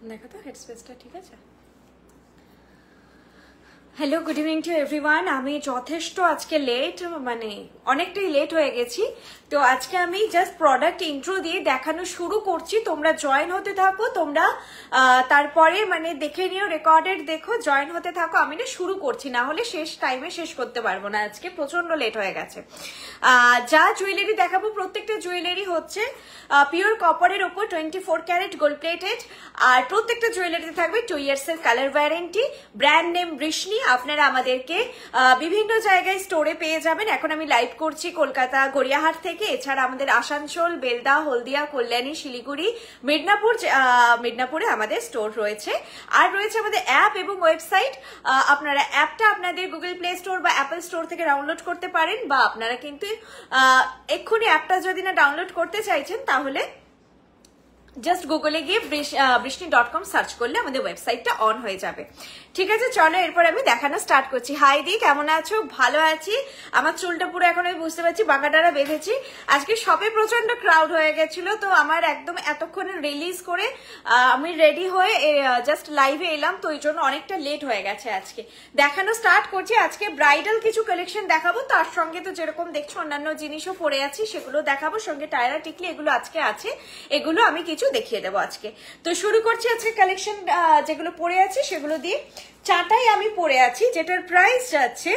দেখো তো হেডস্পেসটা ঠিক আছে। Hello, good evening to everyone. আমি যথেষ্ট আজকে লেট, মানে অনেকটাই লেট হয়ে গেছি। তো আজকে আমি জাস্ট প্রোডাক্ট ইন্ট্রো দিয়ে দেখানো শুরু করছি, তোমরা জয়েন হতে থাকো, তোমরা তারপরে মানে দেখে নিও, রেকর্ডেড দেখো, জয়েন হতে থাকো। আমি না শুরু করছি, না হলে শেষ টাইমে শেষ করতে পারবো না, আজকে প্রচন্ড লেট হয়ে গেছে। যা জুয়েলারি দেখাবো প্রত্যেকটা জুয়েলারি হচ্ছে পিওর কপারের ওপর 24 ক্যারেট গোল্ড প্লেটেড, আর প্রত্যেকটা জুয়েলারিতে থাকবে 2 ইয়ার্সের colour warranty. Brand name Brishni. আপনারা আমাদেরকে বিভিন্ন জায়গায় স্টোরে পেয়ে যাবেন। এখন আমি লাইভ করছি কলকাতা গড়িয়াহাট থেকে, এছাড়া আমাদের আসানসোল, বেলদা, হলদিয়া, কল্যাণী, শিলিগুড়ি, মিদনাপুরে আমাদের স্টোর রয়েছে। আর রয়েছে আমাদের অ্যাপ এবং ওয়েবসাইট। আপনারা অ্যাপটা আপনাদের গুগল প্লে স্টোর বা অ্যাপল স্টোর থেকে ডাউনলোড করতে পারেন, বা আপনারা কিন্তু এক্ষুনি অ্যাপটা যদি না ডাউনলোড করতে চাইছেন তাহলে জাস্ট গুগলে গিয়ে বৃষ্ণি.com সার্চ করলে আমাদের ওয়েবসাইটটা অন হয়ে যাবে। ঠিক আছে, চলো এরপর আমি দেখানো স্টার্ট করছি। হাই দি, কেমন আছো? ভালো আছি। আমার চুলটা পুরো এখন আমি বুঝতে পারছি বাঁকাটারা বেঁধেছি। আজকে সবে প্রচন্ড ক্রাউড হয়ে গেছিল, তো আমার একদম এতক্ষণে রিলিজ করে আমি রেডি হয়ে জাস্ট লাইভে এলাম, তো ওই জন্য অনেকটা লেট হয়ে গেছে। আজকে দেখানো স্টার্ট করছি। আজকে ব্রাইডাল কিছু কালেকশন দেখাবো, তার সঙ্গে তো যেরকম দেখছো অন্যান্য জিনিসও পরে আছি সেগুলো দেখাবো, সঙ্গে টায়রা টিকলি এগুলো আজকে আছে, এগুলো আমি কিছু দেখিয়ে দেবো আজকে। তো শুরু করছি আজকে কালেকশন যেগুলো পরে আছি সেগুলো দিয়ে। চাটাই আমি পরে আছি, যেটার প্রাইস যাচ্ছে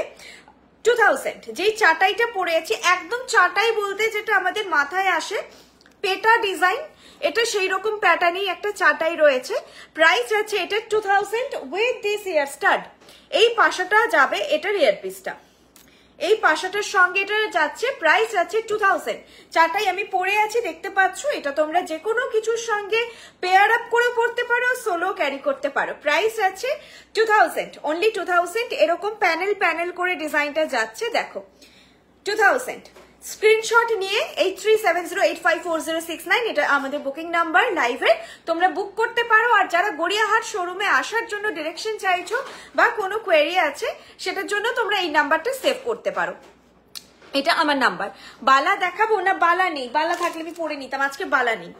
2000। যেই চাটাইটা পরে আছি একদম চাটাই বলতে যেটা আমাদের মাথায় আসে পেটা ডিজাইন, এটা সেই রকম প্যাটার্নই একটা চাটাই রয়েছে। প্রাইস যাচ্ছে এটা 2000 উইথ দিস ইয়ার স্টাড। এই পাশাটা যাবে এটার ইয়ারপিসটা, এই পাশাটার সঙ্গে এটা যাচ্ছে, প্রাইস যাচ্ছে 2000। চারটাই আমি পরে আছি দেখতে পাচ্ছ। এটা তোমরা যে কোনো কিছুর সঙ্গে পেয়ার আপ করে পড়তে পারো, সোলো ক্যারি করতে পারো। প্রাইস যাচ্ছে 2000, অনলি 2000। এরকম প্যানেল প্যানেল করে ডিজাইনটা যাচ্ছে, দেখো 2000। স্ক্রিনশট নিয়ে 8370854069 এটা আমাদের বুকিং নাম্বার লাইভের, তোমরা বুক করতে পারো। আর যারা গড়িয়াহাট শোরুমে আসার জন্য ডিরেকশন চাইছো বা কোনো কোয়েরি আছে সেটার জন্য তোমরা এই নাম্বারটা সেভ করতে পারো। এটা আমার নাম্বার। বালা দেখাবো না? বালা নেই, বালা থাকলে আমি পরে নিতাম, আজকে বালা নেই।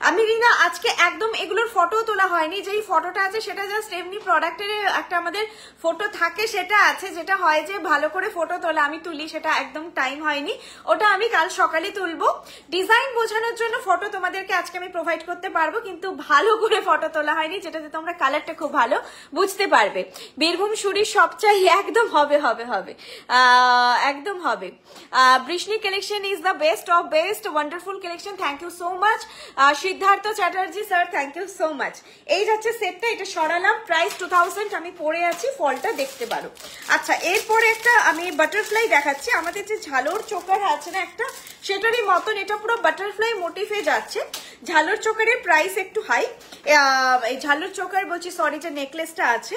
আমি না আজকে একদম এগুলোর ফটো তোলা হয়নি, যেই ফটোটা আছে সেটা জাস্ট এমনি প্রোডাক্টের একটা আমাদের ফটো থাকে সেটা আছে, যেটা হয় যে ভালো করে ফটো তোলা আমি তুলি, সেটা একদম টাইম হয়নি, ওটা আমি কাল সকালে তুলবো। ডিজাইন বোঝানোর জন্য ফটো তোমাদেরকে আজকে আমি প্রোভাইড করতে পারবো, কিন্তু ভালো করে ফটো তোলা হয়নি, যেটাতে তোমরা কালারটা খুব ভালো বুঝতে পারবে। বীরভূম সুরির সবচাই একদম হবে হবে হবে একদম হবে। বৃষ্ণি collection is the best of best, wonderful collection, thank you so much. Siddharth Chatterjee sir, thank you so much. এই যাচ্ছে সেটটা, এটা সরালাম, প্রাইস 2000। আমি পরে আছি, ফলটা দেখতে পারো। আচ্ছা, এরপরে একটা আমি বাটারফ্লাই দেখাচ্ছি। আমাদের যে ঝালর চোকার আছে না একটা, সেটারই মতন এটা পুরো বাটারফ্লাই মোটিফে যাচ্ছে। ঝালর চোকারের প্রাইস একটু হাই। এই ঝালর চোকার বলছি, সরি, যে নেকলেসটা আছে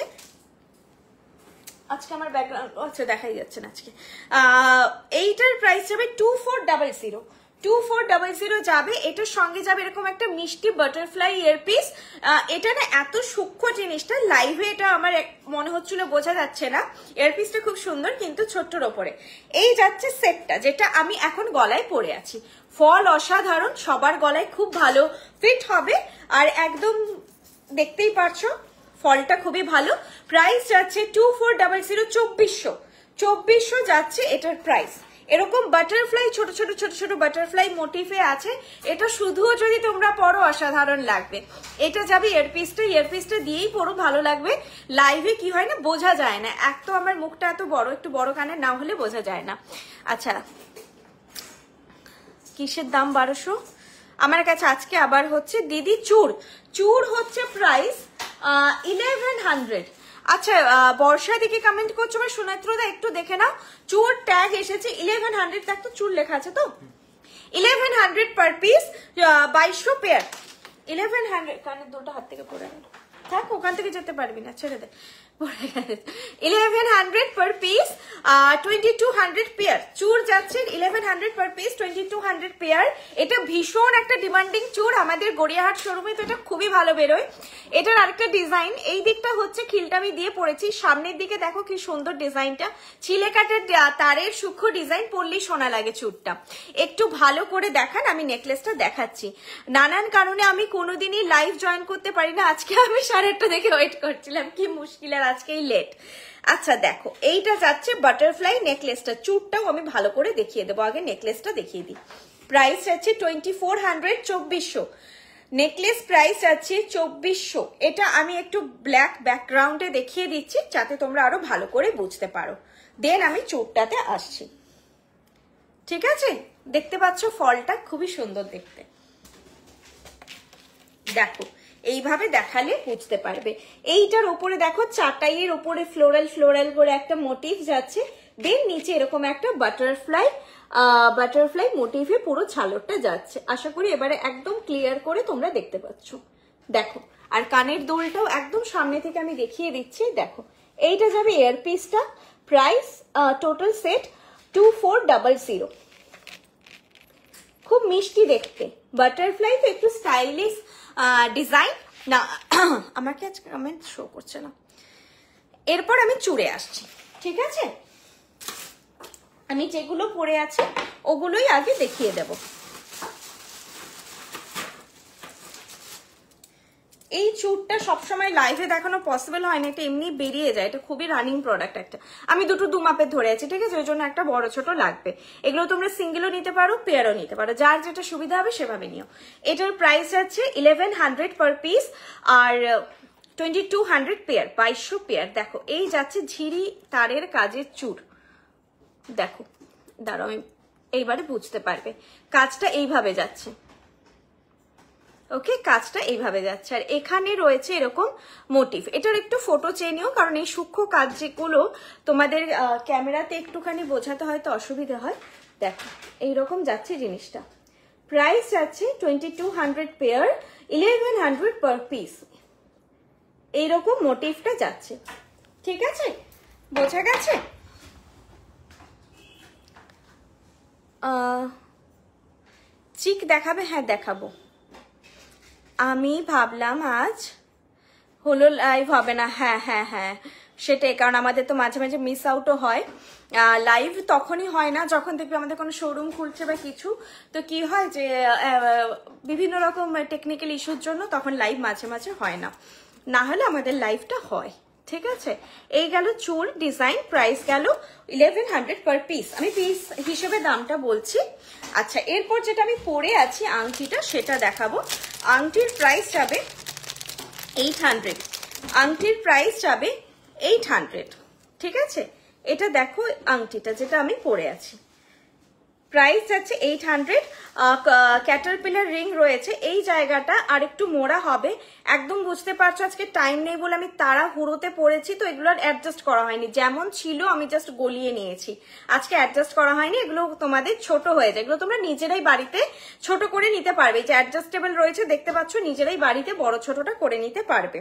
আজকে আমার ব্যাকগ্রাউন্ড আচ্ছা দেখাই যাচ্ছে না আজকে। এইটার প্রাইস যাবে 2400, 2400 যাবে। এটার সঙ্গে যাবে এরকম একটা মিষ্টি বাটারফ্লাই ইয়ারপিস। এটা না এত সূক্ষ্ম জিনিসটা, লাইভে এটা আমার মনে হচ্ছিল বোঝা যাচ্ছে না। ইয়ারপিসটা খুব সুন্দর কিন্তু ছোট্টর ওপরে। এই যাচ্ছে সেটটা, যেটা আমি এখন গলায় পরে আছি। ফল অসাধারণ, সবার গলায় খুব ভালো ফিট হবে, আর একদম দেখতেই পারছো ফলটা খুবই ভালো। প্রাইস যাচ্ছে 2400, 2400 যাচ্ছে এটার প্রাইস। এরকম বাটারফ্লাই ছোট ছোট ছোট ছোট বাটারফ্লাই মোটিফে আছে। এটা শুধুও যদি তোমরা পরো অসাধারণ লাগবে। এটা যাবে ইয়ারপিসটা দিয়েই পরো, ভালো লাগবে। লাইভে কি হয় না বোঝা যায় না, এক তো আমার মুখটা এত বড়, একটু বড় কানে না হলে বোঝা যায় না। আচ্ছা, কিসের দাম 1200 আমার কাছে আজকে আবার হচ্ছে দিদি চুর হচ্ছে প্রাইস 1100। আচ্ছা, বর্ষা দিকে কমেন্ট করছো বা সুনেত্রদা একটু দেখে নাও, চুর ট্যাগ এসেছে 1100, দেখ তো চুর লেখা আছে তো, 1100 পার পিস, 2200 পেয়ার। 1100 কানের দুটো হাত থেকে পড়ে গেল, থাক ওখান থেকে যেতে পারবি না, ছেড়ে দে। 1100 per piece, 2200 পেয়ার চুর যাচ্ছে 1100 per piece, 2200 পেয়ার। এটা ভীষণ একটা ডিমান্ডিং চুর আমাদের গড়িয়াহাট শোরুমে, তো এটা খুবই ভালো বেরোয়। এটার আরেকটা ডিজাইন, এই দিকটা হচ্ছে খিলটা আমি দিয়ে পড়েছি, সামনের দিকে দেখো কি সুন্দর ডিজাইনটা, চিলে কাটের তারের সূক্ষ্ম ডিজাইন, পরলেই সোনা লাগে চুরটা। একটু ভালো করে দেখান, আমি নেকলেসটা দেখাচ্ছি। নানান কারণে আমি কোনোদিনই লাইভ জয়েন করতে পারি না, আজকে আমি 8:30 থেকে ওয়েট করছিলাম, কি মুশকিল, আর আজকেই লেট। আচ্ছা দেখো, এইটা যাচ্ছে বাটারফ্লাই নেকলেসটা, চুরটাও আমি ভালো করে দেখিয়ে দেবো, আগে নেকলেসটা দেখিয়ে দিই। প্রাইস আছে 2400, 2400 নেকলেস, প্রাইস আছে 2400। এটা আমি একটু ব্ল্যাক ব্যাকগ্রাউন্ডে দেখিয়ে দিচ্ছি যাতে তোমরা আরো ভালো করে বুঝতে পারো, দেন আমি চুরটাতে আসছি। ঠিক আছে, দেখতে পাচ্ছ ফলটা খুবই সুন্দর দেখতে, দেখো এইভাবে দেখালে বুঝতে পারবে। এইটার উপরে দেখো চাটাইয়ের উপরে ফ্লোরাল ফ্লোরাল করে একটা মোটিভ যাচ্ছে, দেন নিচে এরকম একটা বাটারফ্লাই মোটিভে পুরো ঝালরটা যাচ্ছে। আশা করি এবারে একদম ক্লিয়ার করে তোমরা দেখতে পাচ্ছ, দেখো। আর কানের দুলটাও একদম সামনে থেকে আমি দেখিয়ে দিচ্ছি, দেখো। এইটা যাবে ইয়ারপিসটা, প্রাইস টোটাল সেট 2400। খুব মিষ্টি দেখতে, বাটারফ্লাই তো একটু স্টাইলিশ ডিজাইন না। আমাকে আজকে কমেন্ট শো করছে না। এরপর আমি চুড়ে আসছি, ঠিক আছে। আমি যেগুলো পরে আছি ওগুলোই আগে দেখিয়ে দেব। এই চুড়টা সবসময় লাইভে দেখানো পসিবল হয় না, এটা এমনি বেরিয়ে যায়, এটা খুবই রানিং প্রোডাক্ট একটা। আমি দুটো দু মাপে ধরে আছি, ঠিক আছে, ওই জন্য একটা বড় ছোট লাগবে। এগুলো তোমরা সিঙ্গেলও নিতে পারো, পেয়ারও নিতে পারো, যার যেটা সুবিধা হবে সেভাবে নিও। এটার প্রাইস আছে 1100 পার পিস, আর 2200 পেয়ার, 2200 পেয়ার। দেখো এই যাচ্ছে ঝিরি তারের কাজের চুড়, দেখো দাঁড়াও আমি এইবারে বুঝতে পারবে, কাজটা এইভাবে যাচ্ছে, ওকে, কাজটা এইভাবে যাচ্ছে। আর এখানে রয়েছে এরকম মোটিভ, এটার একটু ফটো চেয়ে নিও, কারণ এই সূক্ষ্ম কাজ যেগুলো তোমাদের ক্যামেরাতে একটুখানি বোঝাতে হয়তো অসুবিধা হয়। দেখো এইরকম যাচ্ছে জিনিসটা, প্রাইস যাচ্ছে 2200 পেয়ার, 1100 পার পিস। এইরকম মোটিভটা যাচ্ছে, ঠিক আছে, বোঝা গেছে। চিক দেখাবে? হ্যাঁ দেখাবো। আমি ভাবলাম আজ হলো লাইভ হবে না, হ্যাঁ হ্যাঁ হ্যাঁ সেটাই, কারণ আমাদের তো মাঝে মাঝে মিস আউটও হয়। লাইভ তখনই হয় না যখন দেখবে আমাদের কোনো শোরুম খুলছে বা কিছু, তো কি হয় যে বিভিন্ন রকম টেকনিক্যাল ইস্যুর জন্য তখন লাইভ মাঝে মাঝে হয় না, না হলে আমাদের লাইভটা হয়, ঠিক আছে। এই গেল চুল ডিজাইন, প্রাইস গেল 1100 পার পিস, আমি পিস হিসেবে দামটা বলছি। আচ্ছা এরপর যেটা আমি পরে আছি আংটিটা, সেটা দেখাবো। আংটির প্রাইস যাবে 800, আংটির প্রাইস যাবে 800, ঠিক আছে। এটা দেখো আংটিটা যেটা আমি পরে আছি, প্রাইস যাচ্ছে 800। ক্যাটারপিলার রিং রয়েছে, এই জায়গাটা আর একটু মোড়া হবে, একদম বুঝতে পারছো আজকে টাইম নেই বলে আমি তাড়াহুড়োতে পড়েছি, তো এগুলো অ্যাডজাস্ট করা হয়নি, যেমন ছিল আমি জাস্ট গলিয়ে নিয়েছি, আজকে অ্যাডজাস্ট করা হয়নি। এগুলো তোমাদের ছোট হয়ে যায়, এগুলো তোমরা নিজেরাই বাড়িতে ছোট করে নিতে পারবে, যে অ্যাডজাস্টেবল রয়েছে দেখতে পাচ্ছ, নিজেরাই বাড়িতে বড় ছোটটা করে নিতে পারবে।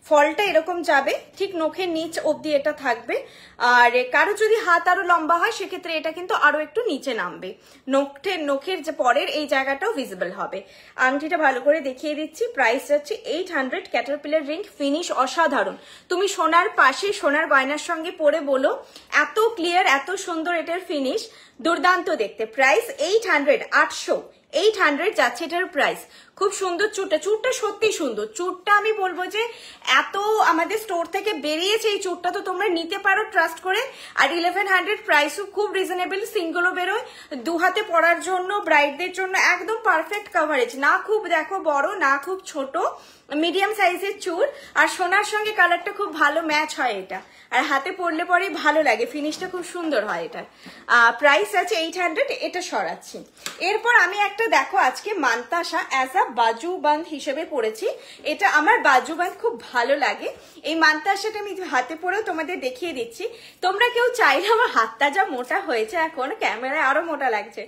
ফলটা এরকম যাবে, ঠিক নখের নিচ অবধি এটা থাকবে, আর কারো যদি হাত আরো লম্বা হয় সেক্ষেত্রে এটা কিন্তু আরো একটু নিচে নামবে, নখের যে পরের এই জায়গাটাও ভিজিবল হবে। আংটিটা ভালো করে দেখিয়ে দিচ্ছি, প্রাইস যাচ্ছে 800। ক্যাটারপিলার রিং, ফিনিশ অসাধারণ, তুমি সোনার পাশে সোনার গয়নার সঙ্গে পরে বলো এত ক্লিয়ার এত সুন্দর এটার ফিনিশ, দুর্দান্ত দেখতে। প্রাইস 800, 800 যাচ্ছে এটার প্রাইস। খুব সুন্দর চুড়টা, চুড়টা সত্যি সুন্দর, চুড়টা আমি বলবো যে এত আমাদের স্টোর থেকে বেরিয়েছে এই চুড়টা, তো তোমরা নিতে পারো ট্রাস্ট করে। আর 1100 প্রাইসও খুব রিজনেবল, সিঙ্গেলও বেরোয়, দু হাতে পরার জন্য ব্রাইডদের জন্য একদম পারফেক্ট কাভারেজ, না খুব দেখো বড় না খুব ছোট, মিডিয়াম সাইজের চুড়, আর সোনার সঙ্গে কালারটা খুব ভালো ম্যাচ হয় এটা, আর হাতে পরলে পরে ভালো লাগে, ফিনিশটা খুব সুন্দর হয় এটার। প্রাইস আছে 800, এটা সরাচ্ছি। এরপর আমি একটা প্রোডাক্টটা দেখো আজকে মান্তাসা অ্যাজ আ বাজুবন্ধ হিসেবে পরেছি। এটা আমার বাজুবন্ধ খুব ভালো লাগে। এই মান্তাসাটা আমি হাতে পরেও তোমাদের দেখিয়ে দিচ্ছি। তোমরা কেউ চাইলে, আমার হাতটা যা মোটা হয়েছে এখন, ক্যামেরায় আরো মোটা লাগছে,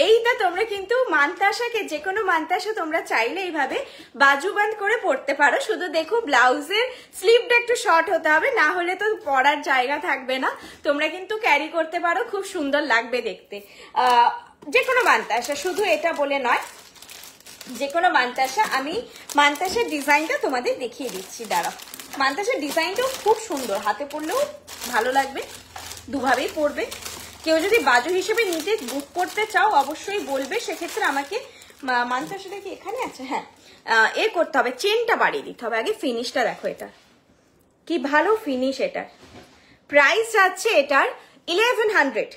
এইটা তোমরা কিন্তু মান্তাসাকে, যে কোনো মান্তাসা তোমরা চাইলে এইভাবে বাজুবন্ধ করে পরতে পারো। শুধু দেখো ব্লাউজের স্লিভটা একটু শর্ট হতে হবে, না হলে তো পরার জায়গা থাকবে না। তোমরা কিন্তু ক্যারি করতে পারো, খুব সুন্দর লাগবে দেখতে। যে কোনো মান্তাসা, শুধু এটা বলে নয়, যে কোনো মান্তাসা। আমি মান্তাসার ডিজাইনটা তোমাদের দেখিয়ে দিচ্ছি, দাঁড়াও। মান্তাসার ডিজাইনটাও খুব সুন্দর, হাতে পরলেও ভালো লাগবে, দুভাবেই পরবে। কেউ যদি বাজু হিসেবে নিতে বুক করতে চাও অবশ্যই বলবে, সেক্ষেত্রে আমাকে। মান্তাসাটা কি এখানে আছে? হ্যাঁ, এ করতে হবে, চেনটা বাড়িয়ে দিতে হবে। আগে ফিনিশটা দেখো, এটা কি ভালো ফিনিশ। এটার প্রাইস যাচ্ছে এটার 1100।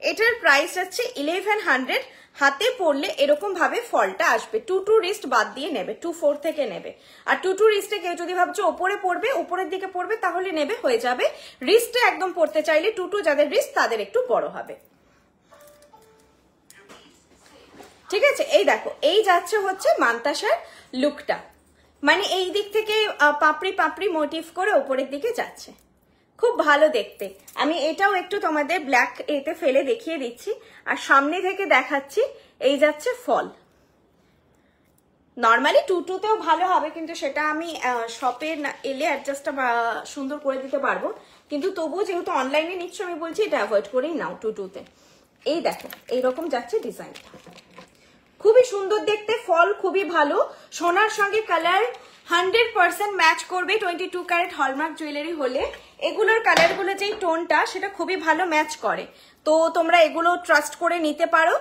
এটার প্রাইস যাচ্ছে 1100। হাতে পরলে এরকম ভাবে ফলটা আসবে। 2 রিস্ট বাদ দিয়ে নেবে, 2/4 থেকে নেবে। আর 2 রিস্টে কেউ যদি ভাবছো ওপরে পড়বে, উপরের দিকে পড়বে, তাহলে নেবে, হয়ে যাবে। রিস্টে একদম পড়তে চাইলে 2 যাদের রিস্ট তাদের একটু বড় হবে, ঠিক আছে। এই দেখো, এই যাচ্ছে হচ্ছে মান্তাসার লুকটা, মানে এই দিক থেকে পাপড়ি পাপড়ি মোটিভ করে ওপরের দিকে যাচ্ছে, খুব ভালো দেখতে। আমি এটাও একটু তোমাদের ব্ল্যাক এতে ফেলে দেখিয়ে দিচ্ছি, আর সামনে থেকে দেখাচ্ছি। এই যাচ্ছে ফল। নর্মালি 2-2তেও ভালো হবে, কিন্তু সেটা আমি শপে এলে অ্যাডজাস্টটা সুন্দর করে দিতে পারবো। কিন্তু তবুও যেহেতু অনলাইনে নিচ্ছ, আমি বলছি এটা অ্যাভয়েড করেই নাও 2-2তে। এই দেখো, এইরকম যাচ্ছে ডিজাইনটা, খুবই সুন্দর দেখতে। ফল খুবই ভালো, সোনার সঙ্গে কালার 100% ম্যাচ করবে। 22 ক্যারেট হলমার্ক জুয়েলারি হলে এগুলোর কালারগুলো যেই টোনটা, সেটা খুবই ভালো ম্যাচ করে। তো তোমরা এগুলো ট্রাস্ট করে নিতে পারো,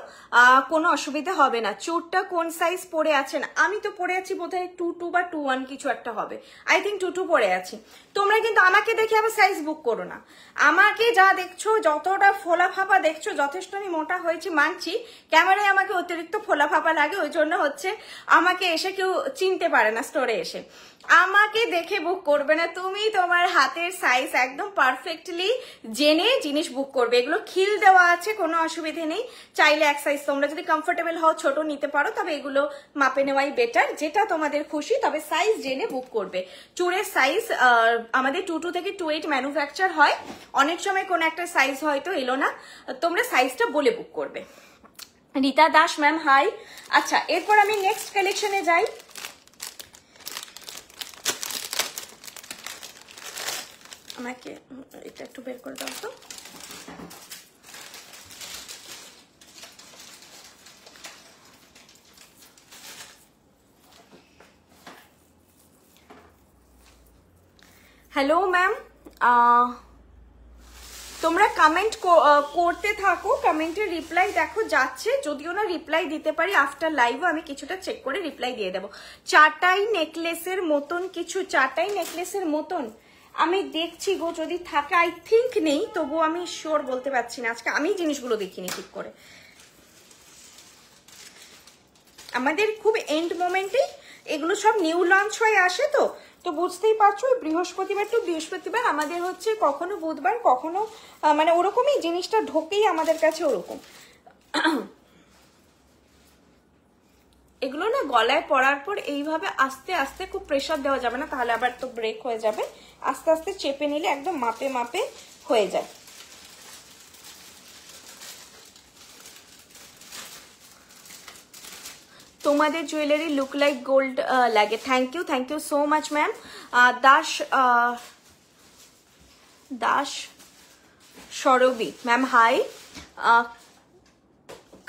কোনো অসুবিধা হবে না। চুরটা কোন সাইজ পরে আছেন? আমি তো পরে আছি বোধহয় 22 বা 21 কিছু একটা হবে, আই থিঙ্ক 22 পরে আছি। তোমরা কিন্তু আমাকে দেখে আবার সাইজ বুক করো না। আমাকে যা দেখছো, যতটা ফোলা ফাঁপা দেখছো, যথেষ্ট আমি মোটা হয়েছি মানছি, ক্যামেরায় আমাকে অতিরিক্ত ফোলা ফাঁপা লাগে, ওই জন্য হচ্ছে আমাকে এসে কেউ চিনতে পারে না স্টোরে এসে। আমাকে দেখে বুক করবে না, তুমি তোমার হাতের সাইজ একদম পারফেক্টলি জেনে জিনিস বুক করবে। এগুলো খিল দেওয়া আছে, কোনো অসুবিধে নেই। চাইলে এক সাইজ তোমরা যদি কমফোর্টেবল হও ছোট নিতে পারো, তবে এগুলো মাপে নেওয়াই বেটার, যেটা তোমাদের খুশি। তবে সাইজ জেনে বুক করবে। চুড়ের সাইজ আমাদের 22 থেকে 28 ম্যানুফ্যাকচার হয়। অনেক সময় কোনো একটা সাইজ হয়তো এলো না, তোমরা সাইজটা বলে বুক করবে। Rita Das ma'am hi. আচ্ছা, এরপর আমি নেক্সট কালেকশনে যাই। আমাকে এটা একটু বের করে দাও তো। হ্যালো ম্যাম, তোমরা কমেন্ট করতে থাকো, কমেন্টের রিপ্লাই দেখো যাচ্ছে। যদিও না রিপ্লাই দিতে পারি, আফটার লাইভও আমি কিছুটা চেক করে রিপ্লাই দিয়ে দেবো। চাটাই নেকলেসের মতন কিছু, চাটাই নেকলেসের মতন আমি দেখছি গো, যদি থাকে। আই থিঙ্ক নেই, তবু আমি শিওর বলতে পারছি না, আজকে আমি জিনিসগুলো দেখিনি ঠিক করে। আমাদের খুব এন্ড মোমেন্টেই এগুলো সব নিউ লঞ্চ হয়ে আসে, তো বুঝতেই পারছো বৃহস্পতিবার টু বৃহস্পতিবার আমাদের হচ্ছে, কখনো বুধবার, কখনো মানে ওরকমই জিনিসটা ঢোকেই আমাদের কাছে ওরকম। এগুলো না গলায় পরার পর এইভাবে আস্তে আস্তে, খুব প্রেশার দেওয়া যাবে না, তাহলে আবার তো ব্রেক হয়ে যাবে। আস্তে আস্তে চেপে নিলে একদম মাপে মাপে হয়ে যায়। তোমাদের জুয়েলারি লুক লাইক গোল্ড লাগে। Thank you so much ma'am. Das সরবি ম্যাম হাই।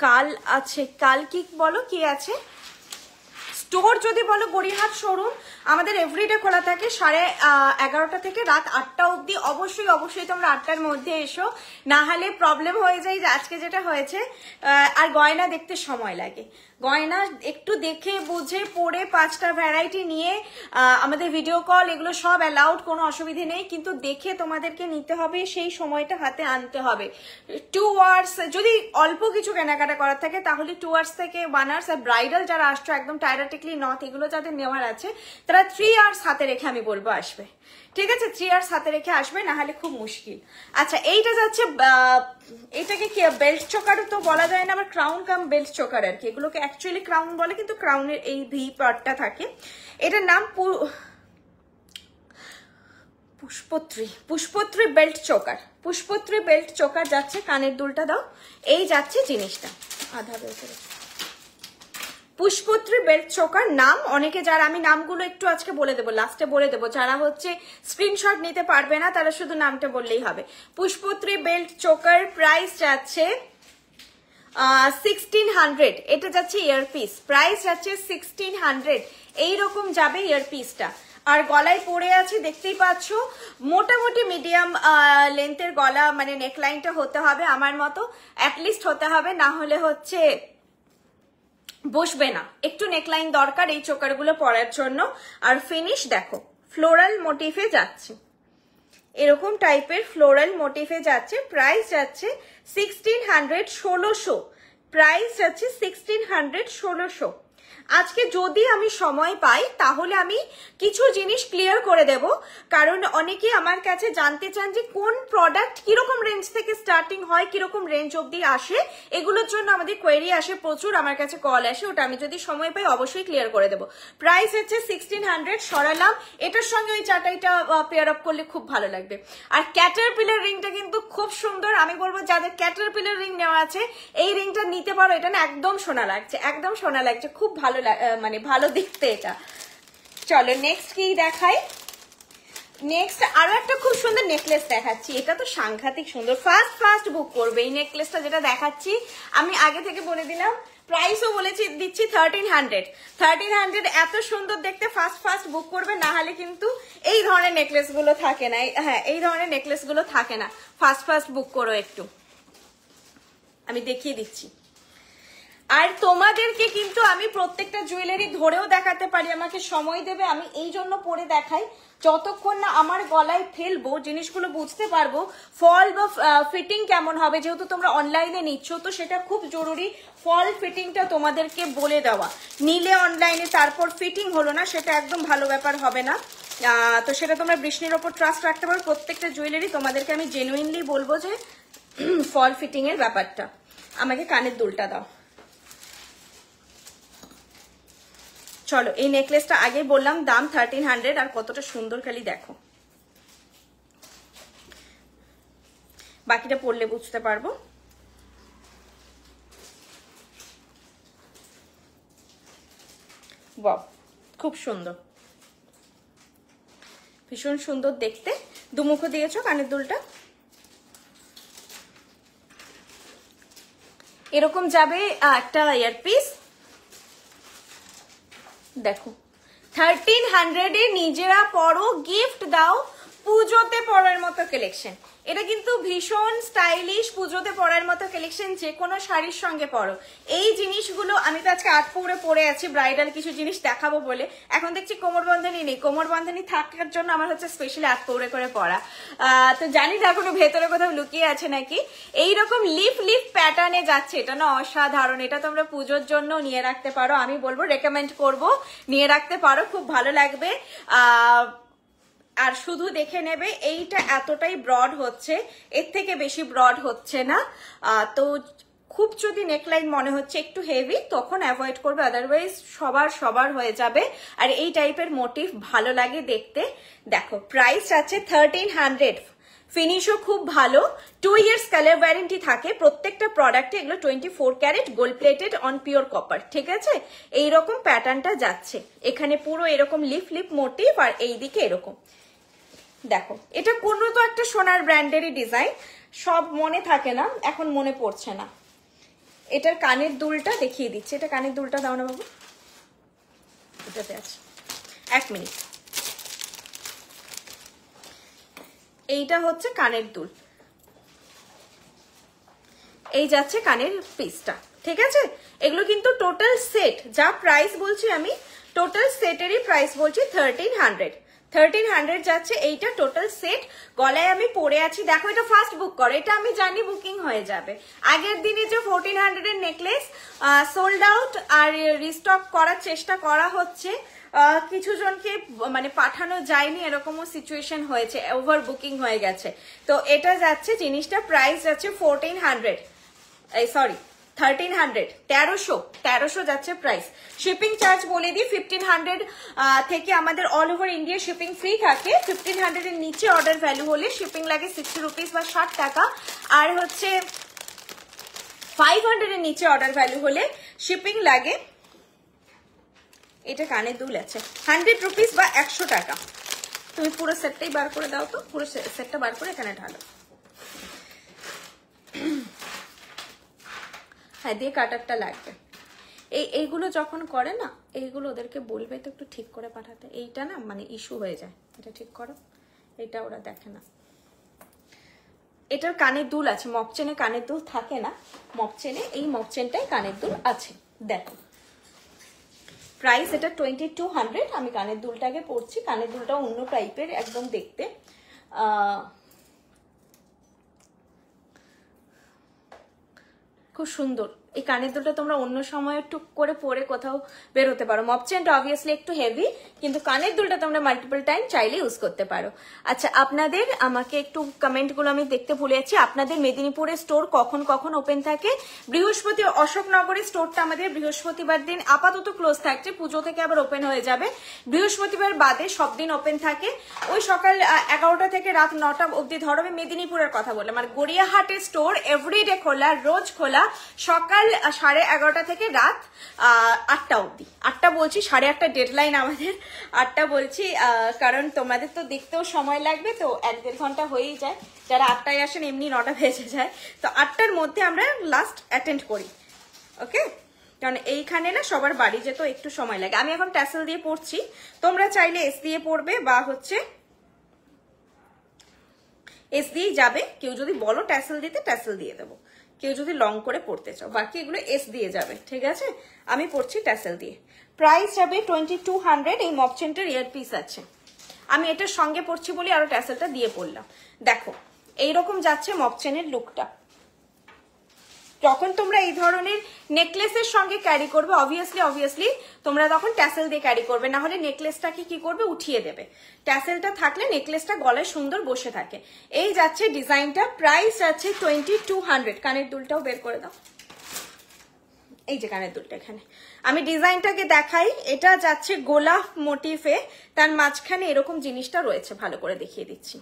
কাল আছে, কাল কি বলো, কি আছে? স্টোর যদি বলো গড়িয়াহাট শোরুম আমাদের এভরিডে খোলা থাকে 11:30 থেকে রাত 8টা অবধি। অবশ্যই তোমরা 8টার মধ্যে এসো, না হলে প্রবলেম হয়ে যায় যে আজকে যেটা হয়েছে। আর গয়না দেখতে সময় লাগে, গয়না একটু দেখে বুঝে পরে 5টা ভ্যারাইটি নিয়ে আমাদের ভিডিও কল এগুলো সব অ্যালাউড, কোনো অসুবিধে নেই, কিন্তু দেখে তোমাদেরকে নিতে হবে, সেই সময়টা হাতে আনতে হবে। 2 আওয়ার্স যদি অল্প কিছু কেনাকাটা করার থাকে তাহলে 2 আওয়ার্স থেকে 1 আওয়ার্স। আর ব্রাইডাল যারা আসছো একদম টাইরাটিকলি নথ এগুলো যাদের নেওয়ার আছে তারা 3 আওয়ার্স হাতে রেখে আমি বলবো আসবে, ঠিক আছে, চিয়ার্স হাতে রেখে আসবে, না হলে খুব মুশকিল। আচ্ছা এইটা যাচ্ছে, এটাকে কি বেল্ট চোকার তো বলা যায় না, আবার ক্রাউন কাম বেল্ট চোকার আর কি, এগুলোকে অ্যাকচুয়ালি ক্রাউন বলে, কিন্তু ক্রাউনের এই ভি পার্টটা থাকে। এটার নাম পুষ্পত্রী বেল্ট চোকার। পুষ্পত্রী বেল্ট চোকার যাচ্ছে, কানের দুলটা দাও। এই যাচ্ছে জিনিসটা আধা বের করে, পুষ্পত্রী বেল্ট চোকার নাম। অনেকে যারা, আমি নামগুলো একটু আজকে বলে দেবো, লাস্টে বলে দেবো, যারা হচ্ছে স্ক্রিনশট নিতে পারবে না তারা শুধু নামটা বললেই হবে। পুষ্পত্রী বেল্ট চোকার প্রাইস যাচ্ছে 1600। এটা যাচ্ছে ইয়ারপিস, প্রাইস যাচ্ছে 1600। এইরকম যাবে ইয়ারপিসটা। আর গলায় পরে আছে দেখতেই পাচ্ছ, মোটামুটি মিডিয়াম লেন্থের গলা, মানে নেকলাইনটা হতে হবে আমার মতো, অ্যাটলিস্ট হতে হবে, না হলে হচ্ছে বসবে না। একটু নেকলাইন দরকার এই চোকারগুলো পরার জন্য। আর ফিনিশ দেখো, ফ্লোরাল মোটিফে যাচ্ছে, এরকম টাইপের ফ্লোরাল মোটিফে যাচ্ছে। প্রাইস যাচ্ছে 1600, 1600। প্রাইস যাচ্ছে 1600, 1600। আজকে যদি আমি সময় পাই তাহলে আমি কিছু জিনিস ক্লিয়ার করে দেব, কারণ অনেকে আমার কাছে জানতে চান যে কোন প্রোডাক্ট কিরকম রেঞ্জ থেকে স্টার্টিং হয়, কিরকম রেঞ্জ অবধি আসে, এগুলোর জন্য আমাদের কোয়েরি আসে প্রচুর, আমার কাছে কল আসে, ওটা আমি যদি সময় পাই অবশ্যই ক্লিয়ার করে দেবো। প্রাইস হচ্ছে 1600, সরালাম। এটার সঙ্গে ওই চাটাইটা পেয়ার আপ করলে খুব ভালো লাগবে। আর ক্যাটারপিলার রিংটা কিন্তু খুব সুন্দর, আমি বলবো যাদের ক্যাটারপিলার রিং নেওয়া আছে এই রিংটা নিতে পারো। এটা না একদম সোনা লাগছে, একদম সোনা লাগছে, খুব ভালো, মানে ভালো দেখতে এটা। চলো নেক্সট কি দেখাই। নেক্সট আরো একটা খুব সুন্দর নেকলেস দেখাচ্ছি, এটা তো সাংঘাতিক সুন্দর। ফার্স্ট বুক করবে এই নেকলেসটা, যেটা দেখাচ্ছি আমি আগে থেকে বলে দিলাম। প্রাইসও বলেছি, দিচ্ছি 1300। এত সুন্দর দেখতে, ফার্স্ট বুক করবে, না হলে কিন্তু এই ধরনের নেকলেস গুলো থাকে না। হ্যাঁ, এই ধরনের নেকলেস গুলো থাকে না। ফার্স্ট বুক করো একটু, আমি দেখিয়ে দিচ্ছি। আর তোমাদেরকে কিন্তু আমি প্রত্যেকটা জুয়েলারি ধরেও দেখাতে পারি, আমাকে সময় দেবে, আমি এই জন্য পরে দেখাই, যতক্ষণ না আমার গলায় ফেলবো জিনিসগুলো বুঝতে পারবো ফল বা ফিটিং কেমন হবে। যেহেতু তোমরা অনলাইনে নিচ্ছ তো সেটা খুব জরুরি, ফল ফিটিংটা তোমাদেরকে বলে দেওয়া। নিলে অনলাইনে তারপর ফিটিং হলো না, সেটা একদম ভালো ব্যাপার হবে না। তো সেটা তোমরা বৃষ্ণির ওপর ট্রাস্ট রাখতে পারো। প্রত্যেকটা জুয়েলারি তোমাদেরকে আমি জেনুইনলি বলবো যে ফল ফিটিং এর ব্যাপারটা। আমাকে কানের দুলটা দাও। চলো এই নেকলেসটা আগে বললাম দাম 1300, আর কতটা সুন্দর খালি দেখো, বাকিটা পড়লে বুঝতে পারবো। বাহ, খুব সুন্দর, ভীষণ সুন্দর দেখতে। দুমুখো দিয়েছো কানের দুলটা, এরকম যাবে একটা ইয়ারপিস। দেখো 1300 এ নিজেরা পরো, গিফট দাও, পুজোতে পরার মতো কালেকশন। এটা কিন্তু ভীষণ স্টাইলিশ, পুজোতে পরার মতো কালেকশন, যে কোনো শাড়ির সঙ্গে পরো। এই জিনিসগুলো আমি তো আজকে আটপৌরে পরে আছি ব্রাইডাল কিছু জিনিস দেখাবো বলে, এখন দেখছি কোমর বন্ধনী নেই, কোমর বন্ধনী থাকার জন্য আমার হচ্ছে স্পেশালি আটপৌরে করে পরা। তো জানি না এখনো ভেতরে কোথাও লুকিয়ে আছে নাকি। এইরকম লিফ প্যাটার্নে যাচ্ছে, এটা না অসাধারণ, এটা তোমরা পুজোর জন্য নিয়ে রাখতে পারো, আমি বলবো রেকমেন্ড করবো, নিয়ে রাখতে পারো, খুব ভালো লাগবে। আর শুধু দেখে নেবে এইটা এতটাই ব্রড হচ্ছে, এর থেকে বেশি ব্রড হচ্ছে না। তো খুব যদি নেকলাইন মনে হচ্ছে একটু হেভি তখন অ্যাভয়েড করবে, আদারওয়াইজ সবার হয়ে যাবে। আর এই টাইপের মোটিভ ভালো লাগে দেখতে। দেখো প্রাইস আছে 1300, ফিনিশও খুব ভালো, 2 ইয়ার্স কালার ওয়ারেন্টি থাকে প্রত্যেকটা প্রোডাক্টে। এগুলো 24 carat gold plated on pure copper, ঠিক আছে। এইরকম প্যাটার্নটা যাচ্ছে, এখানে পুরো এরকম লিফ মোটিভ, আর এইদিকে এরকম। দেখো এটা কোনো তো একটা সোনার ব্র্যান্ডেরই ডিজাইন, সব মনে থাকে না, এখন মনে পড়ছে না। এটার কানের দুলটা দেখিয়ে দিচ্ছি, এটা কানের দুলটা দাও না বাবু, এটাতে আছে, 1 মিনিট। এইটা হচ্ছে কানের দুল, এই যাচ্ছে কানের পিসটা, ঠিক আছে। এগুলো কিন্তু টোটাল সেট, যা প্রাইস বলছি আমি টোটাল সেটেরই প্রাইস বলছি 1300 যাচ্ছে এইটা টোটাল সেট। গলায় আমি পরে আছি, দেখো এটা ফার্স্ট বুক করো, এটা আমি জানি বুকিং হয়ে যাবে। আগের দিনে যে 1400 এর নেকলেস সোল্ড আউট, আর রিস্টক করার চেষ্টা করা হচ্ছে, কিছু জনকে মানে পাঠানো যায়নি, এরকমও সিচুয়েশন হয়েছে, ওভার বুকিং হয়ে গেছে। তো এটা যাচ্ছে জিনিসটা প্রাইস যাচ্ছে 1400, সরি 1300, 1300 যাচ্ছে প্রাইস। শিপিং চার্জ বলে দিই 1500 থেকে আমাদের all over India shipping free থাকে। 1500 এর নিচে অর্ডার ভ্যালু হলে শিপিং লাগে 60 রুপিস বা 60 টাকা। আর হচ্ছে 500 এর নিচে অর্ডার ভ্যালু হলে শিপিং লাগে, এটা কানের দুল আছে, 100 রুপিস বা 100 টাকা। তুমি পুরো সেটটাই বার করে দাও তো, পুরো সেটটা বার করে এখানে ঢালো। হ্যাঁ, দিয়ে কাটারটা লাগবে। এইগুলো যখন করে না, এইগুলো ওদেরকে বলবে তো একটু ঠিক করে পাঠাতে। এইটা না মানে ইস্যু হয়ে যায়, এটা ঠিক করো, এটা ওরা দেখে না। এটার কানের দুল আছে, মপচেনে কানের দুল থাকে না, মপচেনে এই মপচেনটাই কানের দুল আছে। দেখো প্রাইস এটা 2200। আমি কানের দুলটাকে পরছি, কানের দুলটা অন্য টাইপের একদম দেখতে, খুব সুন্দর। এই কানের দুলটা তোমরা অন্য সময় টুক করে পরে কোথাও বেরোতে পারো। মপচেনটা অবভিয়াসলি একটু হেভি, কিন্তু কানের দুলটা তোমরা মাল্টিপল টাইম চাইলে ইউজ করতে পারো। আচ্ছা, আপনাদের আমাকে একটু কমেন্টগুলো আমি দেখতে ভুলে যাচ্ছি। আপনাদের মেদিনীপুরের স্টোর কখন কখন ওপেন থাকে? বৃহস্পতি, অশোকনগরের স্টোরটা আমাদের বৃহস্পতিবার দিন আপাতত ক্লোজ থাকছে, পুজো থেকে আবার ওপেন হয়ে যাবে। বৃহস্পতিবার বাদে সব দিন ওপেন থাকে, ওই সকাল 11টা থেকে রাত 9টা অবধি। ধরো আমি মেদিনীপুরের কথা বললাম, আর গড়িয়াহাটের স্টোর এভরিডে খোলা, রোজ খোলা, সকাল 11:30 থেকে রাত 8টা অবধি। 8টা বলছি, 8:30 ডেডলাইন আমাদের, 8টা বলছি কারণ তোমাদের তো দেখতেও সময় লাগবে, তো 1-1.5 ঘন্টা হয়েই যায়। যারা 8টায় আসেন এমনি 9টা বেজে যায়, তো 8টার মধ্যে আমরা লাস্ট অ্যাটেন্ড করি। ওকে, কারণ এইখানে না সবার বাড়ি যেত একটু সময় লাগে। আমি এখন ট্যাসেল দিয়ে পড়ছি, তোমরা চাইলে এস দিয়ে পড়বে বা হচ্ছে এস দিয়েই যাবে। কেউ যদি বলো ট্যাসেল দিতে, ট্যাসেল দিয়ে দেবো। কেউ যদি লং করে পড়তে চাও, বাকি এগুলো এস দিয়ে যাবে, ঠিক আছে? আমি পড়ছি ট্যাসেল দিয়ে। প্রাইস যাবে 2200। এই মপচেনটার ইয়ারপিস আছে, আমি এটার সঙ্গে পড়ছি বলে আরো ট্যাসেলটা দিয়ে পড়লাম। দেখো এইরকম যাচ্ছে মপচেনের লুকটা। যখন তোমরা এই ধরনের নেকলেসের সঙ্গে ক্যারি করবে, অবভিয়াসলি তোমরা তখন ট্যাসেল দিয়ে ক্যারি করবে, না হলে নেকলেসটাকে কি করবে, উঠিয়ে দেবে। ট্যাসেলটা থাকলে নেকলেসটা গলায় সুন্দর বসে থাকে। এই যাচ্ছে ডিজাইনটা, প্রাইস যাচ্ছে 2200। কানের দুলটাও বের করে দাও, এই যে কানের দুলটা এখানে। আমি ডিজাইনটাকে দেখাই, এটা যাচ্ছে গোলাপ মোটিফে, তার মাঝখানে এরকম জিনিসটা রয়েছে, ভালো করে দেখিয়ে দিচ্ছি।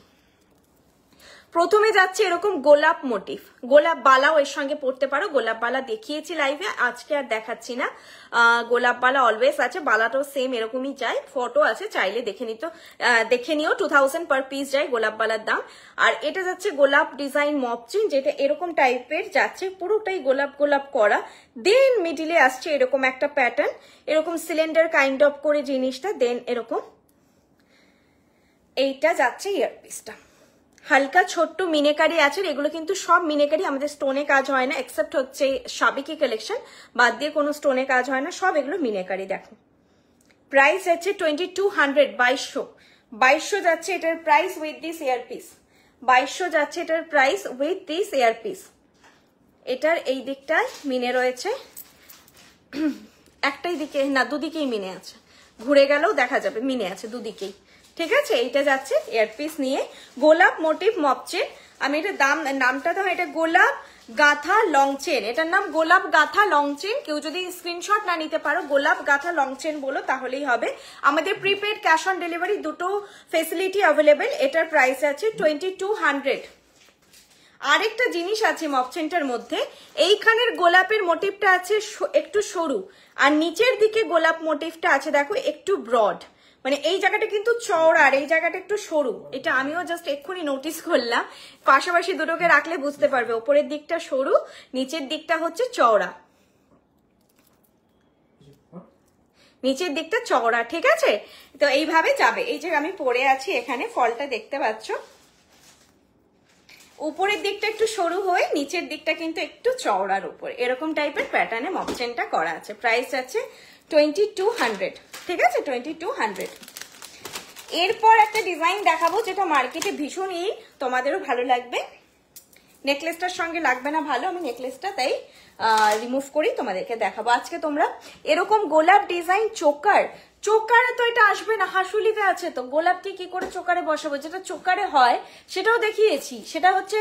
প্রথমে যাচ্ছে এরকম গোলাপ মোটিভ, গোলাপ বালাও এর সঙ্গে পড়তে পারো। গোলাপ বালা দেখিয়েছি লাইভে, আজকে আর দেখাচ্ছি না। গোলাপ বালা অলওয়েজ আছে, বালাটাও সেম এরকমই যায়, ফটো আছে, চাইলে দেখে নিও। 2000 পার পিস যায় গোলাপ বালার দাম। আর এটা যাচ্ছে গোলাপ ডিজাইন মপচেন, যেটা এরকম টাইপের যাচ্ছে, পুরোটাই গোলাপ গোলাপ করা। দেন মিডিলে আসছে এরকম একটা প্যাটার্ন, এরকম সিলিন্ডার কাইন্ড অফ করে জিনিসটা। দেন এরকম এইটা যাচ্ছে ইয়ারপিসটা, হালকা ছোট্ট মিনেকারি আছে। এগুলো কিন্তু সব মিনেকারি, আমাদের স্টোনে কাজ হয় না, এক্সেপ্ট হচ্ছে সাবিকি কালেকশন, বাদ দিয়ে কোনো স্টোনে কাজ হয় না, সব এগুলো মিনেকারি। দেখো প্রাইস যাচ্ছে 2200, 2200 যাচ্ছে এটার প্রাইস উইথ দিস ইয়ারপিস। 2200 যাচ্ছে এটার প্রাইস উইথ দিস ইয়ারপিস। এটার এই দিকটায় মিনে রয়েছে, একটাই দিকে না, দুদিকেই মিনে আছে, ঘুরে গেলেও দেখা যাবে মিনে আছে দুদিকেই, ঠিক আছে? এইটা যাচ্ছে ইয়ারপিস নিয়ে, গোলাপ মোটিভ মপচেন। আমি এটা নামটা তো, এটা গোলাপ গাথা লং চেন, এটার নাম গোলাপ গাথা লং চেন। কেউ যদি স্ক্রিনশট না নিতে পারো, গোলাপ গাথা লং চেন বলো তাহলেই হবে। আমাদের প্রিপেড ক্যাশ অন ডেলিভারি দুটো ফেসিলিটি অ্যাভেলেবেল। এটার প্রাইস আছে 2200। আরেকটা জিনিস আছে মপচেনটার মধ্যে, এইখানের গোলাপের মোটিভটা আছে একটু সরু, আর নিচের দিকে গোলাপ মোটিভটা আছে দেখো একটু ব্রড, মানে এই জায়গাটা কিন্তু চওড়া আর এই জায়গাটা একটু সরু। এটা আমিও জাস্ট এক্ষুনি নোটিস করলাম, পাশাপাশি দুটোকে রাখলে বুঝতে পারবে। ওপরের দিকটা সরু, নিচের দিকটা হচ্ছে চওড়া, নিচের দিকটা চওড়া, ঠিক আছে? তো এইভাবে যাবে। এই যে আমি পরে আছি এখানে, ফলটা দেখতে পাচ্ছ, উপরের দিকটা একটু সরু হয়ে নিচের দিকটা কিন্তু একটু চওড়ার উপর, এরকম টাইপের প্যাটার্নে মপচেনটা করা আছে। প্রাইস আছে 2200, ঠিক আছে? 2200। এরপর একটা ডিজাইন দেখাবো যেটা মার্কেটে ভীষণই, তোমাদেরও ভালো লাগবে। নেকলেসটার সঙ্গে লাগবে না ভালো, আমি নেকলেসটা তাই রিমুভ করি, তোমাদেরকে দেখাবো। আজকে তোমরা এরকম গোলাপ ডিজাইন চোকার চোকারে তো এটা আসবে না, হাসুলিতে আছে তো। গোলাপকে কি করে চোকারে বসাবো? যেটা চোকারে হয় সেটাও দেখিয়েছি, সেটা হচ্ছে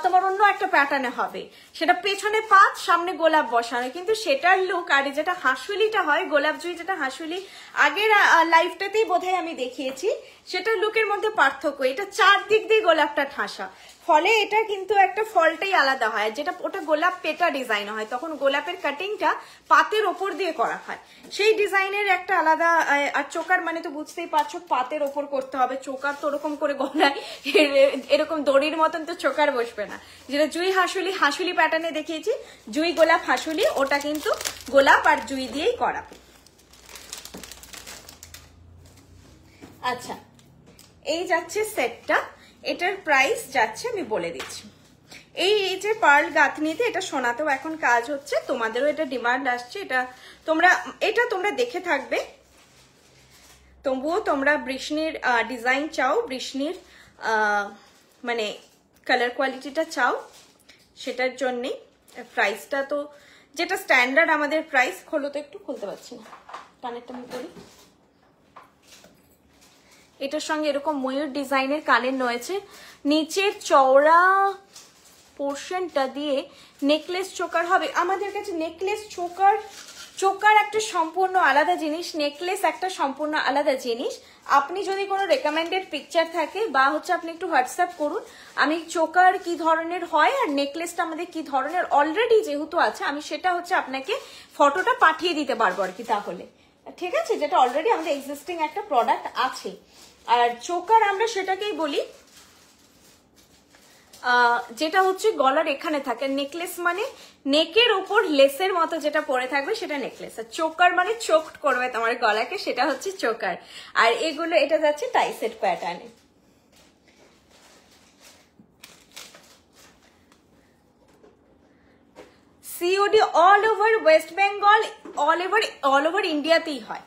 তোমার অন্য একটা প্যাটার্নে হবে, সেটা পেছনে পাত সামনে গোলাপ বসানো, কিন্তু সেটার লুক আর যেটা হাসুলিটা হয় গোলাপ জুঁই, যেটা হাসুলি আগের লাইফটাতেই বোধহয় আমি দেখিয়েছি, সেটার লুকের মধ্যে পার্থক্য। এটা চারদিক দিয়ে গোলাপটা ঠাসা, ফলে এটা কিন্তু একটা ফলটাই আলাদা হয়। যেটা ওটা গোলাপ পেটা ডিজাইন হয়, তখন গোলাপের কাটিংটা পাতের ওপর দিয়ে করা হয়, সেই ডিজাইনের একটা আলাদা। আর চোকার মানে তো বুঝতেই পারছো, পাতের ওপর করতে হবে। চোকার তো ওরকম করে গলায় এরকম দড়ির মতন তো চোকার বসবে না। যেটা জুঁই হাসুলি, হাসুলি প্যাটার্নে দেখিয়েছি, জুঁই গোলাপ হাসুলি, ওটা কিন্তু গোলাপ আর জুঁই দিয়েই করা। আচ্ছা, এই যাচ্ছে সেটটা, এটার প্রাইস যাচ্ছে আমি বলে দিচ্ছি। এই যে পার্ল গাঁথনিতে এটা সোনাতেও এখন কাজ হচ্ছে, তোমাদেরও এটা ডিমান্ড আসছে, এটা তোমরা দেখে থাকবে। তবুও তোমরা বৃষ্ণির ডিজাইন চাও, বৃষ্ণির মানে কালার কোয়ালিটিটা চাও, সেটার জন্যে প্রাইসটা তো যেটা স্ট্যান্ডার্ড আমাদের প্রাইস। খোলো তো একটু, খুলতে পারছি না, কানেরটা আমি করি। এটার সঙ্গে এরকম ময়ূর ডিজাইনের কানের রয়েছে, নিচের চওড়া পোর্শনটা দিয়ে নেকলেস চোকার হবে। আমাদের কাছে নেকলেস চোকার একটা সম্পূর্ণ আলাদা জিনিস, নেকলেস একটা সম্পূর্ণ আলাদা জিনিস। আপনি যদি কোনো রেকমেন্ডেড পিকচার থাকে বা হচ্ছে আপনি একটু হোয়াটসঅ্যাপ করুন, আমি চোকার কি ধরনের হয় আর নেকলেসটা আমাদের কি ধরনের অলরেডি যেহেতু আছে, আমি সেটা হচ্ছে আপনাকে ফটোটা পাঠিয়ে দিতে পারবো আর কি, তাহলে ঠিক আছে, যেটা অলরেডি আমাদের এক্সিস্টিং একটা প্রোডাক্ট আছে। আর চোকার আমরা সেটাকেই বলি যেটা হচ্ছে গলার এখানে থাকে। নেকলেস মানে নেকের ওপর লেসের মতো যেটা পরে থাকবে সেটা নেকলেস, আর চোকার মানে চোকড করবে তোমার গলাকে, সেটা হচ্ছে চোকার। আর এগুলো এটা যাচ্ছে টাইসেট প্যাটার্নে। COD all over West Bengal, all over ইন্ডিয়াতেই হয়,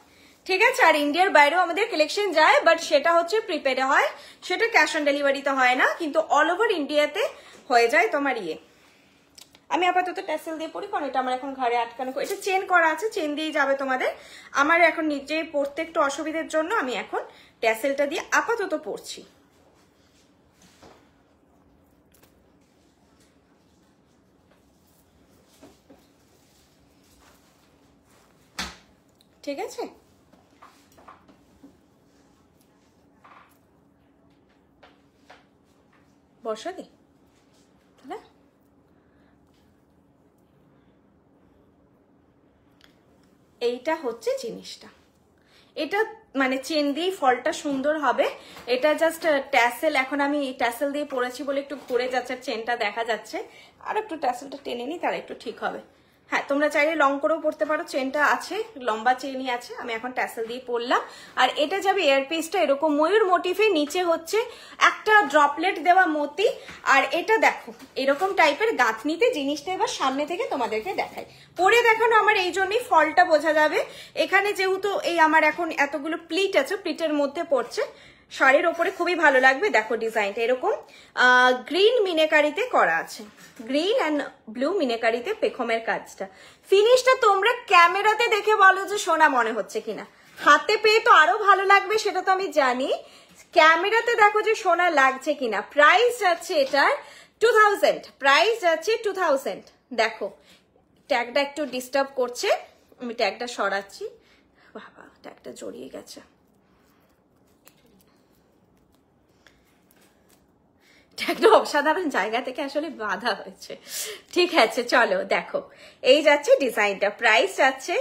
ঠিক আছে। আর ইন্ডিয়ার বাইরেও আমাদের কালেকশন যায়, বাট সেটা হচ্ছে প্রিপেডে হয়, সেটা ক্যাশ অন ডেলিভারিতে হয় না, কিন্তু অল ওভার ইন্ডিয়াতে হয়ে যায় তোমার ইয়ে। আমি আপাতত ট্যাসেল দিয়ে পরি, কারণ এটা আমার এখন ঘরে আটকানো, এটা চেন করা আছে, চেন দিয়েই যাবে তোমাদের। আমার এখন নিজে পড়তে একটু অসুবিধার জন্য আমি এখন ট্যাসেলটা দিয়ে আপাতত পড়ছি। ঠিক আছে, বসা দি, এইটা হচ্ছে জিনিসটা। এটা মানে চেন দিয়ে ফলটা সুন্দর হবে। এটা জাস্ট ট্যাসেল, এখন আমি ট্যাসেল দিয়ে পরেছি বলে একটু ঘুরে যাচ্ছে, চেনটা দেখা যাচ্ছে, আর একটু ট্যাসেলটা টেনে নিই, তার একটু ঠিক হবে। হ্যাঁ, তোমরা চাইলে লং করেও পড়তে পারো, চেনটা আছে, লম্বা চেনই আছে। আমি এখন ট্যাসেল দিয়ে পরলাম। আর এটা যাবে এয়ারপিসটা এরকম ময়ূর মোটিফে, নিচে হচ্ছে একটা ড্রপলেট দেওয়া মতি। আর এটা দেখো এরকম টাইপের গাঁথনিতে জিনিসটা এবার সামনে থেকে তোমাদেরকে দেখাই, পরে দেখানো আমার এই জন্যই ফলটা বোঝা যাবে। এখানে যেহেতু এই আমার এখন এতগুলো প্লিট আছে, প্লিটের মধ্যে পড়ছে, শাড়ির ওপরে খুবই ভালো লাগবে। দেখো ডিজাইনটা এরকম গ্রিন মিনেকারিতে করা আছে, গ্রিন অ্যান্ড ব্লু মিনেকারিতে পেখমের কাজটা। ফিনিশটা তোমরা ক্যামেরাতে দেখে বলো যে সোনা মনে হচ্ছে কিনা, হাতে পেয়ে তো আরো ভালো লাগবে, সেটা তো আমি জানি। ক্যামেরাতে দেখো যে সোনা লাগছে কিনা। প্রাইস যাচ্ছে এটার 2000, প্রাইস যাচ্ছে 2000। দেখো ট্যাগটা একটু ডিস্টার্ব করছে, আমি ট্যাগটা সরাচ্ছি। বাবা, ট্যাগটা জড়িয়ে গেছে। একটা অসাধারণ জায়গা থেকে আসলে বাঁধা হয়েছে। ঠিক আছে, চলো দেখো, এই যাচ্ছে ডিজাইনটা, প্রাইস যাচ্ছে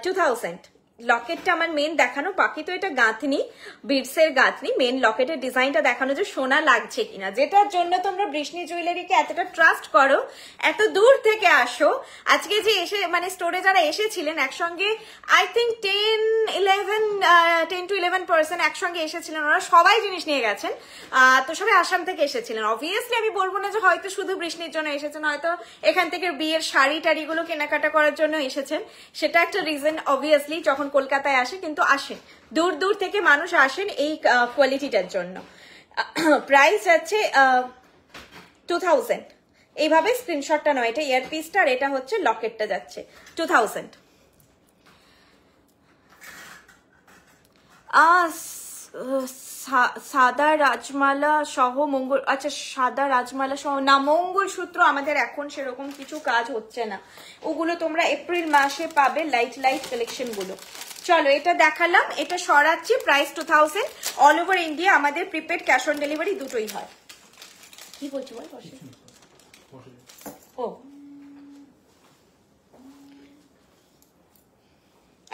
2000। লকেটটা আমার মেন দেখানো, বাকি তো এটা গাঁথনি, বিডসের গাঁথনি। মেন লকেটের ডিজাইনটা দেখানো যে সোনা লাগছে কিনা, যেটার জন্য তোমরা বৃষ্ণি জুয়েলারিকে এতটা ট্রাস্ট করো, এত দূর থেকে আসো। আজকে যে এসে মানে স্টোরে যারা এসেছিলেন একসঙ্গে, আই থিঙ্ক 10 to 11% একসঙ্গে এসেছিলেন, ওরা সবাই জিনিস নিয়ে গেছেন। তো সবাই আসাম থেকে এসেছিলেন। অবভিয়াসলি আমি বলবো না যে হয়তো শুধু বৃষ্ণির জন্য এসেছেন, হয়তো এখান থেকে বিয়ের শাড়ি টাড়িগুলো কেনাকাটা করার জন্য এসেছেন, সেটা একটা রিজন অবভিয়াসলি যখন কলকাতায় আসে, কিন্তু আসেন দূর দূর থেকে মানুষ আসেন এই কোয়ালিটিটার জন্য। প্রাইস যাচ্ছে 2000। এইভাবে স্ক্রিনশটটা নয়, এটা ইয়ারপিসটা আর এটা হচ্ছে লকেটটা, যাচ্ছে 2000। সাদা রাজমালা সহ মঙ্গল, আচ্ছা সাদা রাজমালা সহ না, মঙ্গলসূত্র আমাদের এখন সেরকম কিছু কাজ হচ্ছে না, ওগুলো তোমরা এপ্রিল মাসে পাবে, লাইট লাইট কালেকশন গুলো। চলো এটা দেখালাম, এটা সরাচ্ছি, প্রাইস 2000, অল ওভার ইন্ডিয়া আমাদের প্রিপেড ক্যাশ অন ডেলিভারি দুটোই হয়। কি বলছি বল? ও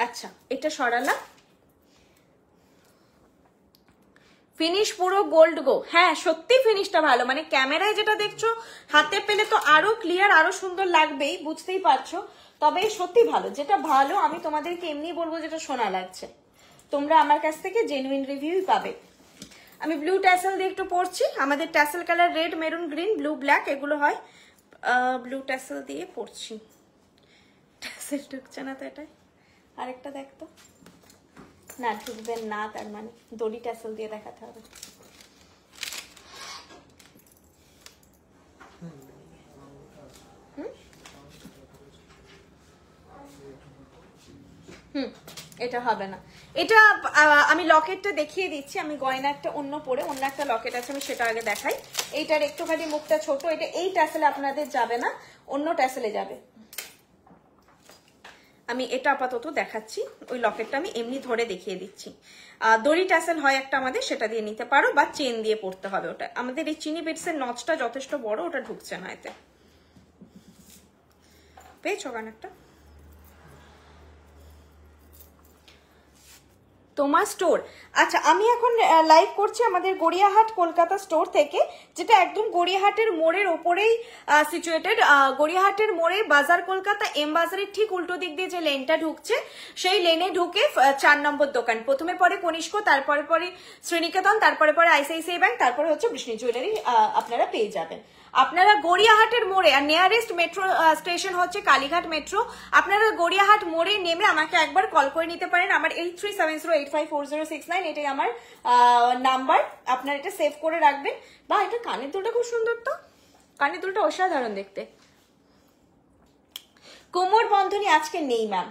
আচ্ছা, এটা সরালাম। ফিনিশ পুরো গোল্ড গো, হ্যাঁ সত্যি ফিনিশটা ভালো, মানে ক্যামেরায় যেটা দেখছো হাতে পেলে তো আরো ক্লিয়ার আরো সুন্দর লাগবেই, বুঝতেই পারছো, তবে সত্যি ভালো, যেটা ভালো আমি তোমাদেরকে এমনি বলবো যেটা শোনা লাগছে, তোমরা আমার কাছ থেকে জেনুইন রিভিউই পাবে। আমি ব্লু ট্যাসেল দিয়ে একটু পরছি, আমাদের tassel colour red, maroon, green, blue, black এগুলো হয়, ব্লু ট্যাসেল দিয়ে পরছি। ট্যাসেল ঢুকছে না তো এটাই, আরেকটা দেখতো না, ঢুকবেন না তার মানে দড়ি ট্যাসেল দিয়ে দেখাতে হবে। এটা হবে না, এটা আমি লকেটটা দেখিয়ে দিচ্ছি, আমি গয়না একটা অন্য পরে অন্য একটা লকেট আছে, আমি সেটা আগে দেখাই। এইটার একটুখানি মুখটা ছোট, এটা এই ট্যাসেলে আপনাদের যাবে না, অন্য ট্যাসেলে যাবে। আমি এটা আপাতত দেখাচ্ছি, ওই লকেটটা আমি এমনি ধরে দেখিয়ে দিচ্ছি। দড়ি ট্যাসেল হয় একটা আমাদের, সেটা দিয়ে নিতে পারো, বা চেন দিয়ে পড়তে হবে। ওটা আমাদের এই চিনি বিটসের নচটা যথেষ্ট বড়, ওটা ঢুকছে না এতে। পেয়েছো গানটা? তোমার স্টোর, আচ্ছা আমি এখন লাইভ করছি আমাদের গড়িয়াহাট কলকাতা স্টোর থেকে, যেটা একদম গড়িয়াহাটের মোড়ের ওপরেই সিচুয়েটেড। গড়িয়াহাটের মোড়ে বাজার কলকাতা এম বাজারের ঠিক উল্টো দিক দিয়ে যে লেনটা ঢুকছে, সেই লেনে ঢুকে 4 নম্বর দোকান, প্রথমে পরে কনিষ্ক, তারপরে পরে শ্রীনিকেতন, তারপরে পরে আইসিআইসিআই ব্যাংক, তারপরে হচ্ছে বৃষ্ণি জুয়েলারি আপনারা পেয়ে যাবেন। আপনারা গড়িয়াহাটের মোড়ে, আর নিয়ারেস্ট মেট্রো স্টেশন হচ্ছে কালীঘাট মেট্রো, আপনারা গড়িয়াহাট মোড়ে নেমে আমাকে একবার কল করে নিতে পারেন। আমার 8370854069 এটাই আমার নাম্বার, আপনারা এটা সেভ করে রাখবেন। বা এটা কানের দুলটা খুব সুন্দর, তো কানের দুলটা অসাধারণ দেখতে। কোমর বন্ধনী আজকে নেই ম্যাম,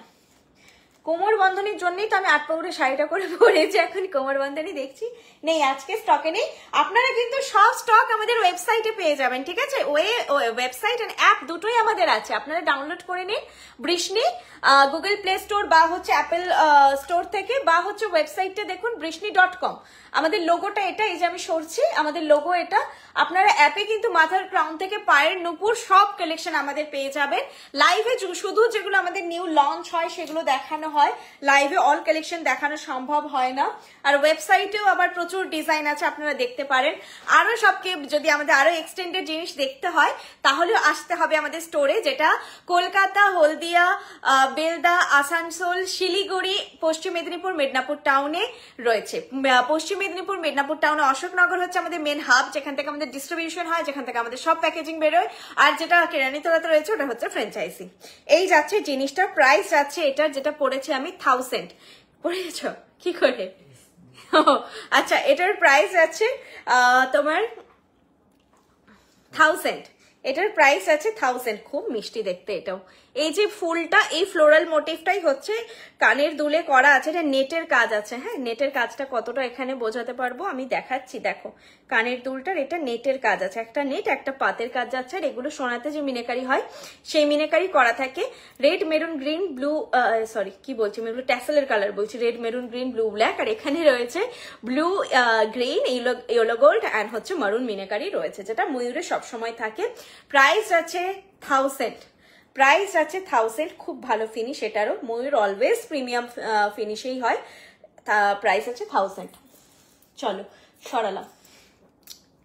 কোমর বন্ধনীর জন্যই তো আমি 8 পাউরের শাড়িটা করে পরেছি, এখন কোমর বন্ধনী দেখছি নেই, আজকে স্টকে নেই। আপনারা কিন্তু সব স্টক আমাদের ওয়েবসাইটে পেয়ে যাবেন, ঠিক আছে? ওয়েবসাইট এন্ড অ্যাপ দুটোই আমাদের আছে, আপনারা ডাউনলোড করে নিন বৃষ্ণি গুগল প্লে স্টোর বা হচ্ছে অ্যাপেল স্টোর থেকে, বা হচ্ছে ওয়েবসাইটটা দেখুন বৃষ্ণি.com। আমাদের লোগোটা এটা, এই যে আমি সরছি, আমাদের লোগো এটা। আপনারা অ্যাপে কিন্তু মাথার ক্রাউন থেকে পায়ের নুপুর সব কালেকশন আমাদের পেয়ে যাবেন। লাইভে শুধু যেগুলো আমাদের নিউ লঞ্চ হয় সেগুলো দেখানো হয়, লাইভে অল কালেকশন দেখানো সম্ভব হয় না। আর ওয়েবসাইটেও আবার প্রচুর ডিজাইন আছে, আপনারা দেখতে পারেন। আরো সবকে যদি আমাদের আরো এক্সটেন্ডেড জিনিস দেখতে হয় তাহলেও আসতে হবে আমাদের স্টোরে, যেটা কলকাতা, হলদিয়া, বেলদা, আসানসোল, শিলিগুড়ি, পশ্চিম মেদিনীপুর, মেদিনীপুর টাউনে রয়েছে। পশ্চিম মেদিনীপুর, মেদিনীপুর টাউনে অশোকনগর হচ্ছে আমাদের মেন হাব, যেখান থেকে আমাদের ডিস্ট্রিবিউশন হয়, যেখান থেকে আমাদের সব প্যাকেজিং বেরোয়। আর যেটা কেরানীতলাতে রয়েছে ওটা হচ্ছে ফ্র্যাঞ্চাইজি। এই যাচ্ছে জিনিসটা, প্রাইস যাচ্ছে এটার, যেটা পড়েছি আমি 1000। পড়েছ কি করে? আচ্ছা, এটার প্রাইস আছে তোমার 1000, এটার প্রাইস আছে 1000। খুব মিষ্টি দেখতে এটাও। এই যে ফুলটা, এই ফ্লোরাল মোটিভটাই হচ্ছে কানের দুলে করা আছে, এটা নেটের কাজ আছে। হ্যাঁ, নেটের কাজটা কতটা এখানে বোঝাতে পারবো আমি দেখাচ্ছি, দেখো কানের দুলটার এটা নেটের কাজ আছে, একটা নেট একটা পাতের কাজ যাচ্ছে। আর এগুলো সোনাতে যে মিনেকারি হয় সেই মিনেকারি করা থাকে। Red, maroon, green, blue, sorry কি বলছি, এগুলো ট্যাসেলের কালার বলছি, red, maroon, green, blue, black. আর এখানে রয়েছে blue, green, yellow gold and হচ্ছে মারুন মিনেকারি রয়েছে, যেটা ময়ূরে সবসময় থাকে। প্রাইস আছে 1000, প্রাইস আছে 1000। খুব ভালো ফিনিশ এটারও, ময়ূর অলওয়েজ প্রিমিয়াম ফিনিশেই হয়। প্রাইস আছে 1000। চলো সরালাম।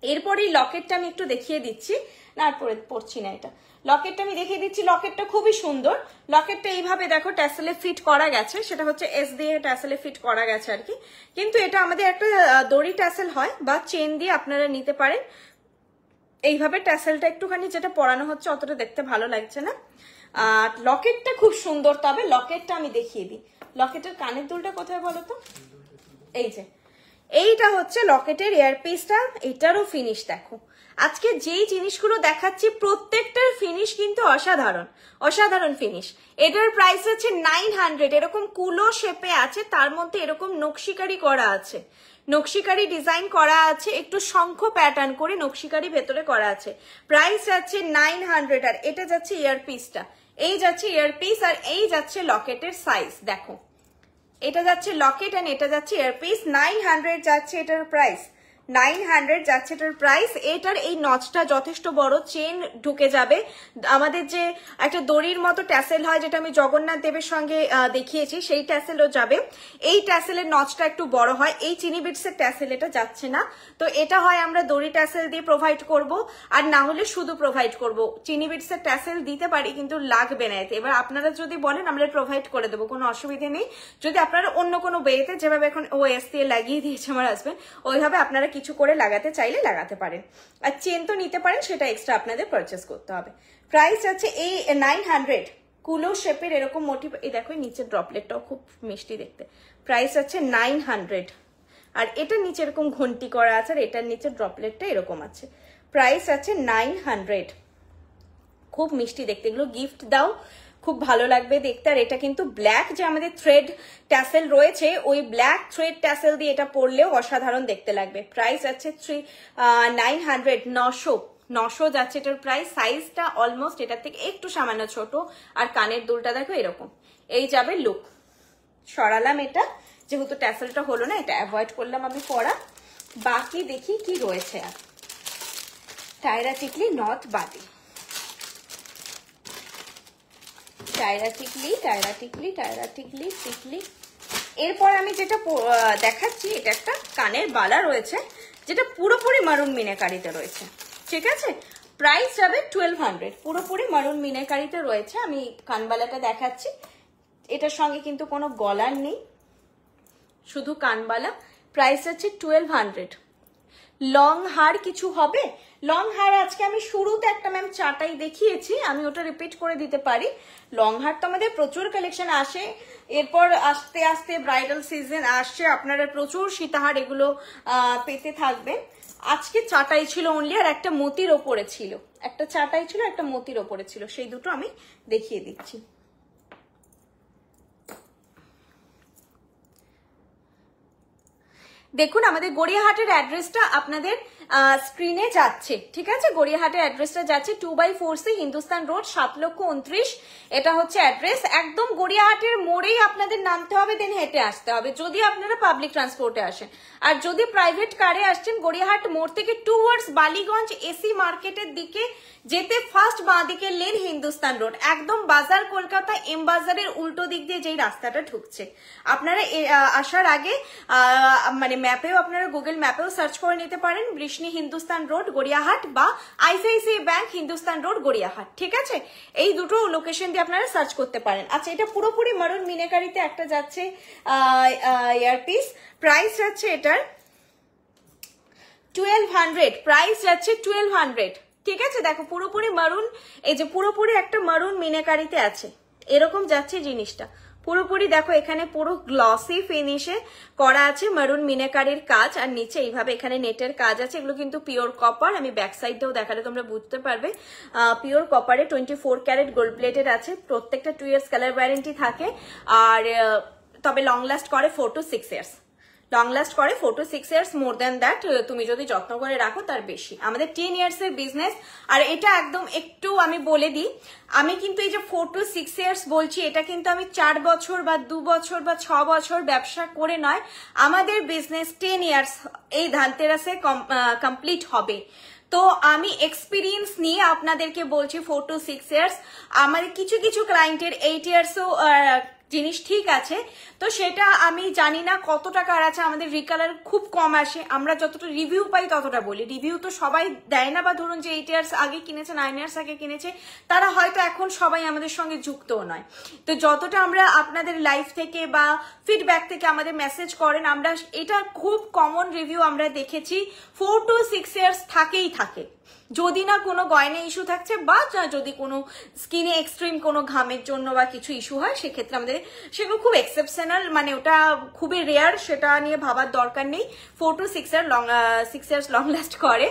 এরপরে লকেটটা আমি একটু দেখিয়ে দিচ্ছি, না আর পড়ছি না, এটা লকেটটা আমি দেখিয়ে দিচ্ছি। লকেটটা খুবই সুন্দর, লকেটটা এইভাবে দেখো ট্যাসেলে ফিট করা গেছে, সেটা হচ্ছে এস দিয়ে ট্যাসেলে ফিট করা গেছে আর কি। কিন্তু এটা আমাদের একটা দড়ি ট্যাসেল হয়, বা চেন দিয়ে আপনারা নিতে পারেন। এইভাবে ট্যাসেলটা একটুখানি যেটা পরানো হচ্ছে অতটা দেখতে ভালো লাগছে না। আর লকেটটা খুব সুন্দর, তবে লকেটটা আমি দেখিয়ে দিই। লকেটের কানের দুলটা কোথায় বলো তো? এই যে এইটা হচ্ছে লকেটের এয়ারপিসটা, এটারও ফিনিশ দেখো। আজকে যেই জিনিসগুলো দেখাচ্ছি প্রত্যেকটার ফিনিশ কিন্তু অসাধারণ, অসাধারণ ফিনিশ। এটার প্রাইস হচ্ছে 900। এরকম কুলো শেপে আছে, তার মধ্যে এরকম নকশিকারি করা আছে, নকশিকারি ডিজাইন করা আছে, একটু শঙ্খ প্যাটার্ন করে নকশিকারি ভেতরে করা আছে। প্রাইস যাচ্ছে 900। আর এটা যাচ্ছে ইয়ারপিসটা, এই যাচ্ছে ইয়ারপিস আর এই যাচ্ছে লকেটের সাইজ। দেখো এটা যাচ্ছে লকেট আর এটা যাচ্ছে ইয়ারপিস। 900 যাচ্ছে এটার প্রাইস, 900 যাচ্ছে এটার প্রাইস। এটার এই নচটা যথেষ্ট বড়, চেন ঢুকে যাবে। আমাদের যে একটা দড়ির মতো ট্যাসেল হয়, যেটা আমি জগন্নাথ দেবের সঙ্গে দেখিয়েছি, সেই ট্যাসেলও যাবে। এই ট্যাসেলের নচটা একটু বড় হয়, এই চিনি বিটসের ট্যাসেল এটা যাচ্ছে না। তো এটা হয় আমরা দড়ি ট্যাসেল দিয়ে প্রোভাইড করব, আর না হলে শুধু প্রোভাইড করব। চিনি বিটসের ট্যাসেল দিতে পারি কিন্তু লাগবে না এতে। এবার আপনারা যদি বলেন আমরা প্রোভাইড করে দেবো, কোনো অসুবিধে নেই। যদি আপনারা অন্য কোনো ওয়েতে, যেভাবে এখন ওএস দিয়ে লাগিয়ে দিয়েছে আমার হাজবেন্ড, ওইভাবে আপনারা কিছু করে লাগাতে চাইলে লাগাতে পারেন। আর চেন তো নিতে পারেন, সেটা এক্সট্রা আপনাদের পারচেস করতে হবে। প্রাইস আছে এই 900। কুলো শেপের এরকম মোটিভ, এই দেখো নিচের ড্রপলেটটাও খুব মিষ্টি দেখতে। প্রাইস আছে 900। আর এটার নিচে এরকম ঘন্টি করা আছে, আর এটার নিচে ড্রপলেটটা এরকম আছে। প্রাইস আছে 900। খুব মিষ্টি দেখতে, এগুলো গিফট দাও, খুব ভালো লাগবে দেখতে। আর এটা কিন্তু ব্ল্যাক যে আমাদের থ্রেড ট্যাসেল রয়েছে, ওই ব্ল্যাক থ্রেড ট্যাসেল দিয়ে এটা পরলেও অসাধারণ দেখতে লাগবে। প্রাইস আছে 900, 900 যাচ্ছে এটার প্রাইস। সাইজটা অলমোস্ট এটার থেকে একটু সামান্য ছোট। আর কানের দুলটা দেখো এরকম, এই যাবে লুক। সরালাম এটা, যেহেতু ট্যাসেলটা হলো না, এটা অ্যাভয়েড করলাম আমি পরা। বাকি দেখি কি রয়েছে। আর টায়রা টিকলি নথ বাদে, টায়রা টিকলি, টায়রা টিকলি, টায়রা টিকলি, টিকলি। এরপর আমি যেটা দেখাচ্ছি, এটা একটা কানের বালা রয়েছে, যেটা পুরোপুরি মারুন মিনাকারিতে রয়েছে, ঠিক আছে। প্রাইস যাবে 1200, পুরোপুরি মারুন মিনাকারিতে রয়েছে। আমি কানবালাটা দেখাচ্ছি, এটার সঙ্গে কিন্তু কোনো গলার নেই, শুধু কানবালা। প্রাইস আছে 1200। লং হার কিছু হবে? লং হার আজকে আমি শুরুতে একটা ম্যাম চাটাই দেখিয়েছি, আমি ওটা রিপিট করে দিতে পারি। লং হার তো আমাদের প্রচুর কালেকশন আসে, এরপর আস্তে আস্তে ব্রাইডাল সিজন আসছে, আপনারা প্রচুর সীতাহার এগুলো পেতে থাকবেন। আজকে চাটাই ছিল অনলি, আর একটা মতির ওপরে ছিল, একটা চাটাই ছিল, একটা মতির ওপরে ছিল, সেই দুটো আমি দেখিয়ে দিচ্ছি। দেখুন আমাদের গড়িয়াহাটের অ্যাড্রেসটা আপনাদের স্ক্রিনে যাচ্ছে, ঠিক আছে। গড়িয়াহাটের অ্যাড্রেসটা যাচ্ছে 2/4C হিন্দুস্তান রোড, 7,29,000। এটা হচ্ছে অ্যাড্রেস। একদম গড়িয়াহাটের মোড়েই আপনাদের নামতে হবে, দেন হেঁটে আসতে হবে যদি আপনারা পাবলিক ট্রান্সপোর্টে আসেন। আর যদি প্রাইভেট কারে আসছেন, গড়িয়াহাট মোড় থেকে টুয়ার্ডস বালিগঞ্জ এসি মার্কেটের দিকে যেতে ফার্স্ট বাঁ দিকে লেন হিন্দুস্তান রোড, একদম বাজার কলকাতা এম বাজারের উল্টো দিক দিয়ে যেই রাস্তাটা ঢুকছে। আপনারা আসার আগে মানে ম্যাপেও, আপনারা গুগল ম্যাপেও সার্চ করে নিতে পারেন বৃষ্ণি হিন্দুস্তান রোড গড়িয়াহাট বা ICICI bank Hindustan road Gariahat, ঠিক আছে। এই দুটো লোকেশন দিয়ে আপনারা সার্চ করতে পারেন। আচ্ছা, এটা পুরোপুরি মারুন মিনাকারিতে একটা যাচ্ছে ইয়ারপিস। প্রাইস যাচ্ছে এটার 1200, প্রাইস যাচ্ছে 1200, ঠিক আছে। দেখো পুরোপুরি মারুন, এই যে পুরোপুরি একটা মারুন মিনাকারিতে আছে, এরকম যাচ্ছে জিনিসটা পুরোপুরি। দেখো এখানে পুরো গ্লসি ফিনিশে করা আছে মারুন মিনাকারির কাজ, আর নিচে এইভাবে এখানে নেটের কাজ আছে। এগুলো কিন্তু পিওর কপার, আমি ব্যাক সাইডটাও দেখালে তোমরা বুঝতে পারবে। পিওর কপারে 24 ক্যারেট গোল্ড প্লেটেড আছে, প্রত্যেকটা 2 ইয়ার্স কালার ওয়ারেন্টি থাকে। আর তবে লং লাস্ট করে 4 to 6 ইয়ার্স, লং লাস্ট করে 4 to 6 years. More than that তুমি যদি যত্ন করে রাখো তার বেশি। আমাদের 10 ইয়ার্সের বিজনেস। আর এটা একদম একটু আমি বলে দিই, আমি কিন্তু এই যে 4 to 6 ইয়ার্স বলছি, এটা কিন্তু আমি 4 বছর বা 2 বছর বা 6 বছর ব্যবসা করে নয়, আমাদের বিজনেস 10 ইয়ার্স এই ধানতেরাসে কমপ্লিট হবে। তো আমি এক্সপিরিয়েন্স নিয়ে আপনাদেরকে বলছি 4 to 6 ইয়ার্স। আমাদের কিছু কিছু ক্লায়েন্টের 8 ইয়ার্সও জিনিস ঠিক আছে, তো সেটা আমি জানি না কত টাকার আছে। আমাদের রিকালার খুব কম আসে, আমরা যতটা রিভিউ পাই ততটা বলি। রিভিউ তো সবাই দেয় না, বা ধরুন যে 8 ইয়ার্স আগে কিনেছে, 9 ইয়ার্স আগে কিনেছে, তারা হয়তো এখন সবাই আমাদের সঙ্গে যুক্তও নয়। তো যতটা আমরা আপনাদের লাইফ থেকে বা ফিডব্যাক থেকে আমাদের মেসেজ করেন, আমরা এটা খুব কমন রিভিউ আমরা দেখেছি 4 to 6 ইয়ার্স থাকেই থাকে। যদি না কোনো গয়না ইস্যু থাকছে বা যদি কোনো স্কিনে এক্সট্রিম কোনো ঘামের জন্য বা কিছু ইস্যু হয়, সেক্ষেত্রে আমাদের সেগুলো খুব এক্সেপশনাল, মানে ওটা খুবই রেয়ার, সেটা নিয়ে ভাবার দরকার নেই। 4 to 6 ইয়ার্স লং লাস্ট করে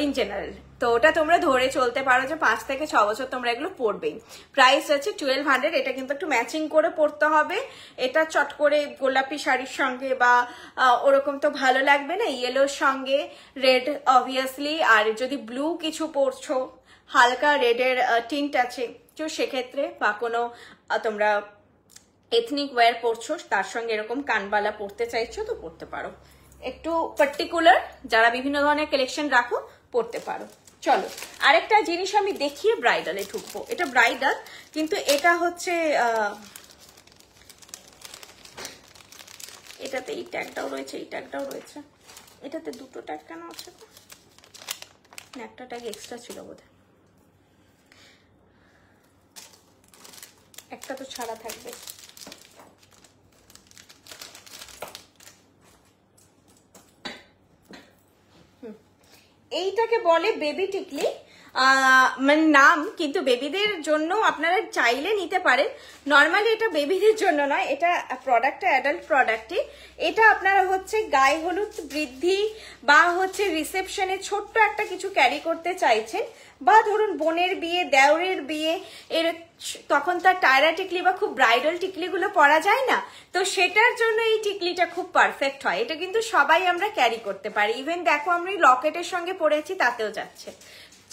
ইন জেনারেল। তো ওটা তোমরা ধরে চলতে পারো যে 5 থেকে 6 বছর তোমরা এগুলো পরবেই। প্রাইস আছে 1200। এটা কিন্তু একটু ম্যাচিং করে পরতে হবে, এটা চট করে গোলাপি শাড়ির সঙ্গে বা ওরকম তো ভালো লাগবে না, ইয়েলোর সঙ্গে রেড অবভিয়াসলি। আর যদি ব্লু কিছু পরছো, হালকা রেডের টিন্ট আছে, তো সেক্ষেত্রে বা কোনো তোমরা এথনিক ওয়্যার পরছো, তার সঙ্গে এরকম কানবালা পরতে চাইছো তো পরতে পারো। একটু পার্টিকুলার যারা বিভিন্ন ধরনের কালেকশন রাখো পরতে পারো। চলো আরেকটা জিনিস আমি দেখিয়ে ব্রাইডালে ঢুকবো। এটা ব্রাইডাল, কিন্তু এটা হচ্ছে এটাতে এই ট্যাগটাও রয়েছে, এই ট্যাগটাও রয়েছে। এটাতে দুটো ট্যাগ কেন আছে? একটা ট্যাগ এক্সট্রা ছিল বোধহয়, একটা তো ছাড়া থাকবে। এইটাকে বলে বেবি টিকলি, মানে নাম, কিন্তু বেবিদের জন্য আপনারা চাইলে নিতে পারেন। নর্মালি এটা বেবিদের জন্য নয়, এটা প্রোডাক্টটা অ্যাডাল্ট প্রোডাক্টই। এটা আপনারা হচ্ছে গায়ে হলুদ বৃদ্ধি বা হচ্ছে রিসেপশনে ছোট্ট একটা কিছু ক্যারি করতে চাইছেন, বা ধরুন বোনের বিয়ে, দেওরের বিয়ে, এর তখন তার টায়রা টিকলি বা খুব ব্রাইডাল টিকলিগুলো পরা যায় না, তো সেটার জন্য এই টিকলিটা খুব পারফেক্ট হয়। এটা কিন্তু সবাই আমরা ক্যারি করতে পারি, ইভেন দেখো আমি লকেটের সঙ্গে পরেছি তাতেও যাচ্ছে।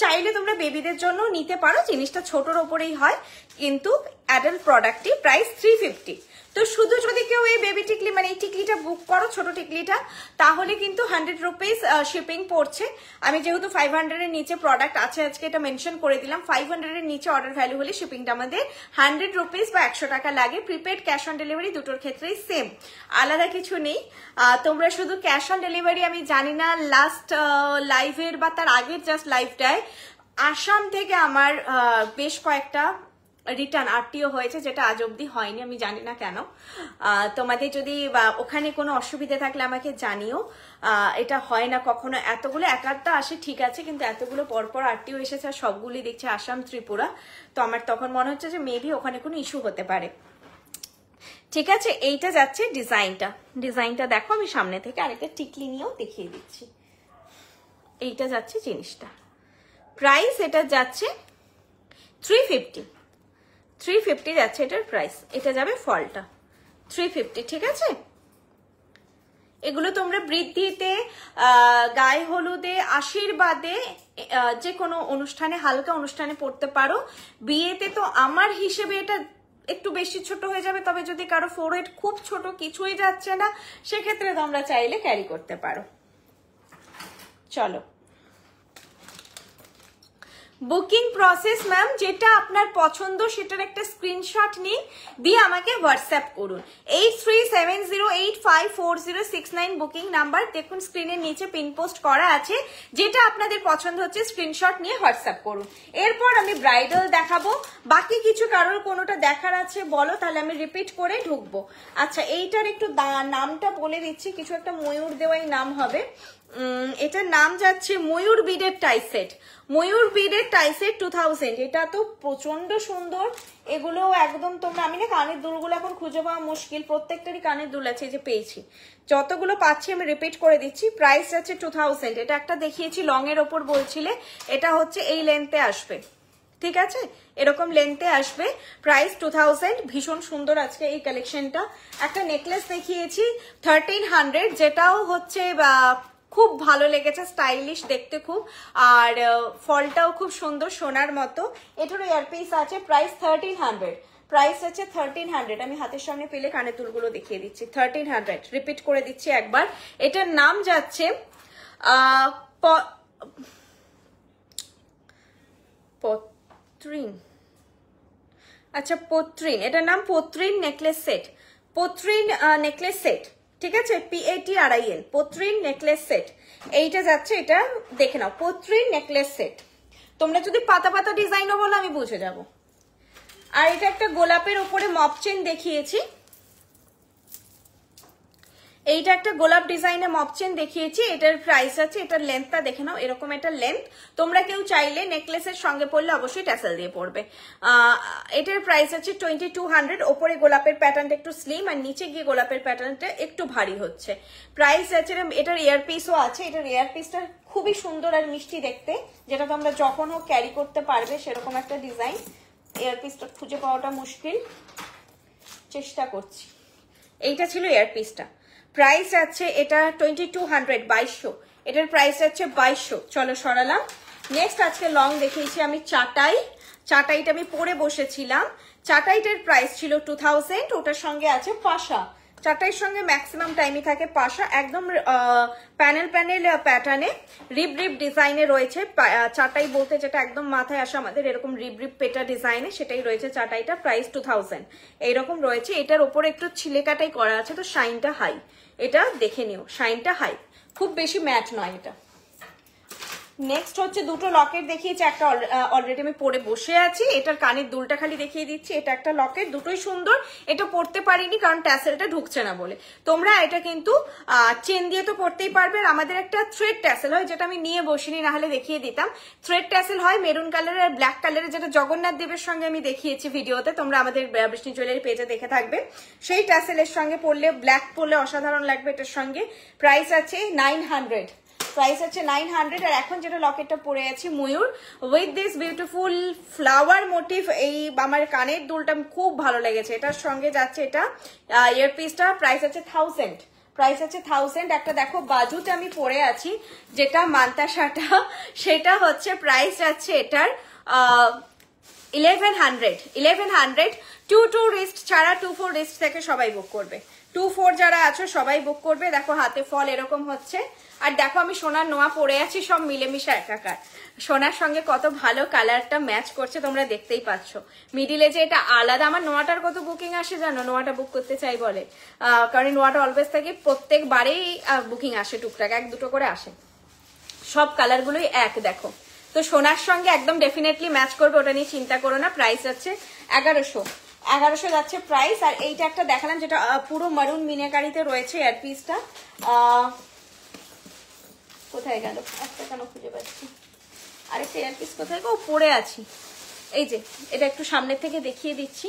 চাইলে তোমরা বেবিদের জন্য নিতে পারো, জিনিসটা ছোটর ওপরেই হয়, কিন্তু অ্যাডাল্ট প্রোডাক্টটি প্রাইস 350। তো শুধু যদি কেউ এই বেবি টিকলি মানে এই টিকলিটা বুক করো, ছোট টিকলিটা, তাহলে কিন্তু 100 রুপিস শিপিং পড়ছে। আমি যেহেতু 500 এর নিচে প্রোডাক্ট আছে আজকে এটা মেনশন করে দিলাম। 500 এর নিচে অর্ডার ভ্যালু হলে শিপিংটা আমাদের 100 রুপিস বা 100 টাকা লাগে। প্রিপেড ক্যাশ অন ডেলিভারি দুটোর ক্ষেত্রেই সেম, আলাদা কিছু নেই। তোমরা শুধু ক্যাশ অন ডেলিভারি, আমি জানি না লাস্ট লাইভের বা তার আগের জাস্ট লাইভটায় আসাম থেকে আমার বেশ কয়েকটা রিটার্ন আরটিও হয়েছে, যেটা আজ অব্দি হয়নি, আমি জানি না কেন। তোমাদের যদি ওখানে কোনো অসুবিধা থাকলে আমাকে জানিও। এটা হয় না কখনো, এতগুলো এক আধটা আসে ঠিক আছে, কিন্তু এতগুলো পরপর আরটিও এসেছে আর সবগুলি দেখছে আসাম ত্রিপুরা, তো আমার তখন মনে হচ্ছে যে মেবি ওখানে কোনো ইস্যু হতে পারে। ঠিক আছে, এইটা যাচ্ছে ডিজাইনটা দেখো, আমি সামনে থেকে আরেকটা টিকলি নিয়েও দেখিয়ে দিচ্ছি। এইটা যাচ্ছে জিনিসটা, প্রাইস এটা যাচ্ছে 350 যাচ্ছে এটার প্রাইস। এটা যাবে ফলটা 350, ঠিক আছে। এগুলো তোমরা বৃদ্ধিতে, গায়ে হলুদে, আশীর্বাদে, যে কোনো অনুষ্ঠানে, হালকা অনুষ্ঠানে পড়তে পারো। বিয়েতে তো আমার হিসেবে এটা একটু বেশি ছোট হয়ে যাবে, তবে যদি কারো ফোরহেড খুব ছোট, কিছুই যাচ্ছে না, সেক্ষেত্রে তোমরা চাইলে ক্যারি করতে পারো। চলো, বুকিং প্রসেস ম্যাম, যেটা আপনার পছন্দ সেটার একটা স্ক্রিনশট নিন, দিয়ে আমাকে হোয়াটসঅ্যাপ করুন। 8370854069 বুকিং নাম্বার, দেখুন স্ক্রিনের নিচে পিন পোস্ট করা আছে। যেটা আপনাদের পছন্দ হচ্ছে স্ক্রিনশট নিয়ে হোয়াটসঅ্যাপ করুন। এরপর আমি ব্রাইডাল দেখাবো, বাকি কিছু কারোর কোনোটা দেখার আছে বলো, তাহলে আমি রিপিট করে ঢুকবো। আচ্ছা, এইটার একটু নামটা বলে দিচ্ছি, কিছু একটা ময়ূর দেওয়াই নাম হবে। এটার নাম যাচ্ছে ময়ূর বিডের টাইসেট, 2000। এটা তো প্রচন্ড সুন্দর। এগুলো একদম তোমরা, আমি না কানের দুলগুলো এখন খুঁজে পাওয়া মুশকিল, প্রত্যেকটারই কানের দুল আছে, যে পেয়েছি, যতগুলো পাচ্ছি আমি রিপিট করে দিচ্ছি। প্রাইস যাচ্ছে 2000। এটা একটা দেখিয়েছি লং এর ওপর বলছিলে, এটা হচ্ছে এই লেন্থে আসবে, ঠিক আছে, এরকম লেন্থে আসবে। প্রাইস 2000, ভীষণ সুন্দর আজকে এই কালেকশনটা। একটা নেকলেস দেখিয়েছি 1300, যেটাও হচ্ছে খুব ভালো লেগেছে, স্টাইলিশ দেখতে খুব, আর ফলটাও খুব সুন্দর সোনার মতো। এটারও ইয়ারপিস আছে, প্রাইস 1300। প্রাইস আছে 1300। আমি হাতের সামনে পেলে কানের দুলগুলো দেখিয়ে দিচ্ছি। 1300 রিপিট করে দিচ্ছি একবার। এটার নাম যাচ্ছে পত্রিন, আচ্ছা পত্রিন, এটার নাম পত্রিন নেকলেস সেট, পত্রিন নেকলেস সেট, ঠিক আছে, PATRIN, পত্রিন নেকলেস সেট। এইটা যাচ্ছে, এটা দেখে নাও, পত্রিন নেকলেস সেট। তোমরা যদি পাতা পাতা ডিজাইনও বলো আমি বুঝে যাব। আর এটা একটা গোলাপের উপরে মপ চেন দেখিয়েছি, এইটা একটা গোলাপ ডিজাইনে মপ চেন দেখিয়েছি, এটার প্রাইস আছে, এটার লেন্থটা দেখে নাও, এরকম একটা লেন্থ। তোমরা কেউ চাইলে নেকলেসের সঙ্গে পরলে অবশ্যই ট্যাসেল দিয়ে পরবে। এটার প্রাইস আছে 2200। ওপরে গোলাপের প্যাটার্নটা একটু স্লিম আর নিচে গিয়ে গোলাপের প্যাটার্নটা একটু ভারী হচ্ছে। প্রাইস আছে, এটার ইয়ারপিসও আছে। এটার ইয়ারপিসটা খুবই সুন্দর আর মিষ্টি দেখতে, যেটা তোমরা যখন হোক ক্যারি করতে পারবে সেরকম একটা ডিজাইন। ইয়ারপিসটা খুঁজে পাওয়াটা মুশকিল, চেষ্টা করছি। এইটা ছিল ইয়ারপিসটা। প্রাইস আছে এটা 2200, 2200। এটার প্রাইস আছে 2200। চলো সরালাম। নেক্সট আজকে লং দেখিয়েছি আমি চাটাইটা আমি পরে বসেছিলাম। চাটাইটার প্রাইস ছিল 2000, ওটার সঙ্গে আছে পাশা। চাটাইয়ের সঙ্গে ম্যাক্সিমাম টাইমই থাকে পাশা, একদম প্যানেল প্যাটার্নে রিব ডিজাইনে রয়েছে। চাটাই বলতে যেটা একদম মাথায় আসে আমাদের, এরকম রিব পেটা ডিজাইনে, সেটাই রয়েছে চাটাইটা। প্রাইস 2000 এইরকম রয়েছে। এটার ওপরে একটু ছিলেকাটাই করা আছে, তো শাইনটা হাই। এটা দেখে নিও, শাইনটা হাই, খুব বেশি ম্যাট নয় এটা। নেক্সট হচ্ছে দুটো লকেট দেখিয়েছি, একটা অলরেডি আমি পরে বসে আছি। এটার কানের দুলটা খালি দেখিয়ে দিচ্ছি। এটা একটা লকেট, দুটোই সুন্দর। এটা পরতে পারিনি কারণ ট্যাসেলটা ঢুকছে না বলে। তোমরা এটা কিন্তু চেন দিয়ে তো পরতেই পারবে। আর আমাদের একটা থ্রেড ট্যাসেল হয়, যেটা আমি নিয়ে বসিনি, না হলে দেখিয়ে দিতাম। থ্রেড ট্যাসেল হয় মেরুন কালারের আর ব্ল্যাক কালারের, যেটা জগন্নাথ দেবের সঙ্গে আমি দেখিয়েছি ভিডিওতে, তোমরা আমাদের বৃষ্টি জুয়েলারি পেজে দেখে থাকবে। সেই ট্যাসেলের সঙ্গে পরলে, ব্ল্যাক পরলে অসাধারণ লাগবে এটার সঙ্গে। প্রাইস আছে 900। প্রাইস আছে 900। আর এখন যেটা লকেটটা পরে আছি ময়ূর with this beautiful flower motif, এই আমার কানের দুলটা খুব ভালো লেগেছে। এটার সঙ্গে যাচ্ছে এটা ইয়ারপিসটা। প্রাইস আছে 1000। প্রাইস আছে 1000। একটা দেখো বাজুতে আমি পরে আছি, যেটা মান্তাসাটা, সেটা হচ্ছে প্রাইস আছে এটার 1100। 2 রিস্ট ছাড়া 2-4 রিস্ট থেকে সবাই বুক করবে। 2-4 যারা আছো সবাই বুক করবে। দেখো হাতে ফল এরকম হচ্ছে। আর দেখো আমি সোনার নোয়া পরে আছি, সব মিলেমিশে একাকার। সোনার সঙ্গে কত ভালো কালারটা ম্যাচ করছে, তোমরা দেখতেই পাচ্ছ। মিডিলে যে এটা আলাদা, আমার নোয়াটার কত বুকিং আসে জানো, নোয়াটা বুক করতে চাই বলে। কারণ নোয়াটা অলওয়েজ থাকে, প্রত্যেকবারেই বুকিং আসে, টুকটাক 1-2 করে আসে। সব কালারগুলোই এক দেখো। তো সোনার সঙ্গে একদম ডেফিনেটলি ম্যাচ করবে, ওটা নিয়ে চিন্তা করো না। প্রাইস আছে 1100 যাচ্ছে প্রাইস। আর এইটা একটা দেখালাম, যেটা পুরো মারুন মিনাকারিতে রয়েছে ইয়ারপিসটা। কোথায় গেল, একটা কেন খুঁজে পাচ্ছি, আরেকটা ইয়ারপিস কোথায় গো, পরে আছি। এই যে এটা একটু সামনের থেকে দেখিয়ে দিচ্ছি।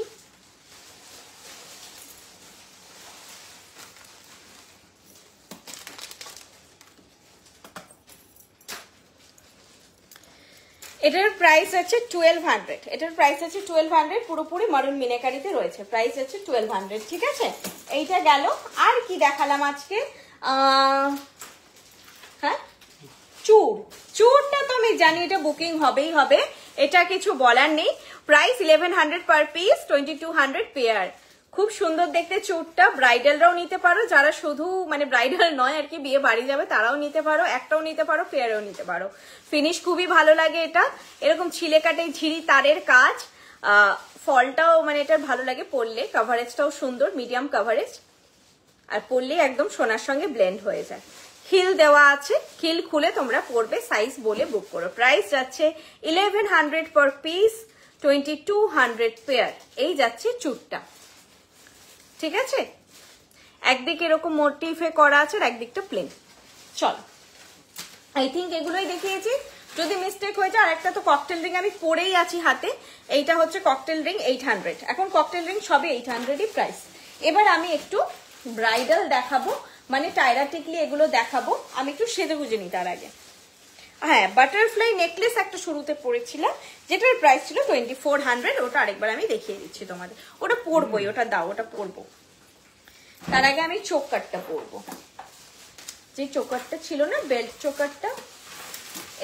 এটার প্রাইস আছে 1200। এটার প্রাইস আছে 1200, পুরোপুরি মারুন মিনাকারিতে রয়েছে। প্রাইস আছে 1200। ঠিক আছে, এইটা গেল। আর কি দেখালাম আজকে, হ্যাঁ চুরটা তো আমি জানি এটা বুকিং হবেই হবে, এটা কিছু বলার নেই। Price 1100 per piece, 2200 pair. খুব সুন্দর দেখতে চুরটা, ব্রাইডালরাও নিতে পারো, যারা শুধু মানে ব্রাইডাল নয় আর কি, বিয়ে বাড়ি যাবে তারাও নিতে পারো, একটাও নিতে পারো, পেয়ারও নিতে পারো। ফিনিশ খুবই ভালো লাগে এটা, এরকম ছিলে কাটে ঝিরি তারের কাজ। ফলটাও মানে এটার ভালো লাগে পরলে, কভারেজটাও সুন্দর, মিডিয়াম কভারেজ। আর পরলে একদম সোনার সঙ্গে ব্লেন্ড হয়ে যায়। খিল দেওয়া আছে, খিল খুলে তোমরা পরবে, সাইজ বলে বুক করো। প্রাইস যাচ্ছে 1100 পার পিস, 2200 পেয়ার। এই যাচ্ছে চুরটা। ঠিক আছে, একদিকে এরকম মোটিফে করা আছে আর একদিকটা প্লেন। চলো, আই থিঙ্ক এগুলোই দেখিয়েছি। যদি মিস্টেক হয়ে যায়, আরেকটা তো ককটেল রিং আমি পরেই আছি হাতে, এইটা হচ্ছে ককটেল রিং 800। এখন ককটেল রিং সবে 800ই প্রাইস। এবার আমি একটু ব্রাইডাল দেখাবো, মানে টায়রা টিকলি এগুলো দেখাবো। আমি একটু সেজে গুজে নিই তার আগে। হ্যাঁ, বাটারফ্লাই নেকলেস একটা শুরুতে পরেছিলাম, যেটার প্রাইস ছিল 2400। ওটা আরেকবার আমি দেখিয়ে দিচ্ছি তোমাদের। ওটা পরবোই, ওটা দাও, ওটা পরবো। তার আগে আমি চোকারটা পরবো, যে চোকারটা ছিল না, বেল্ট চোকারটা।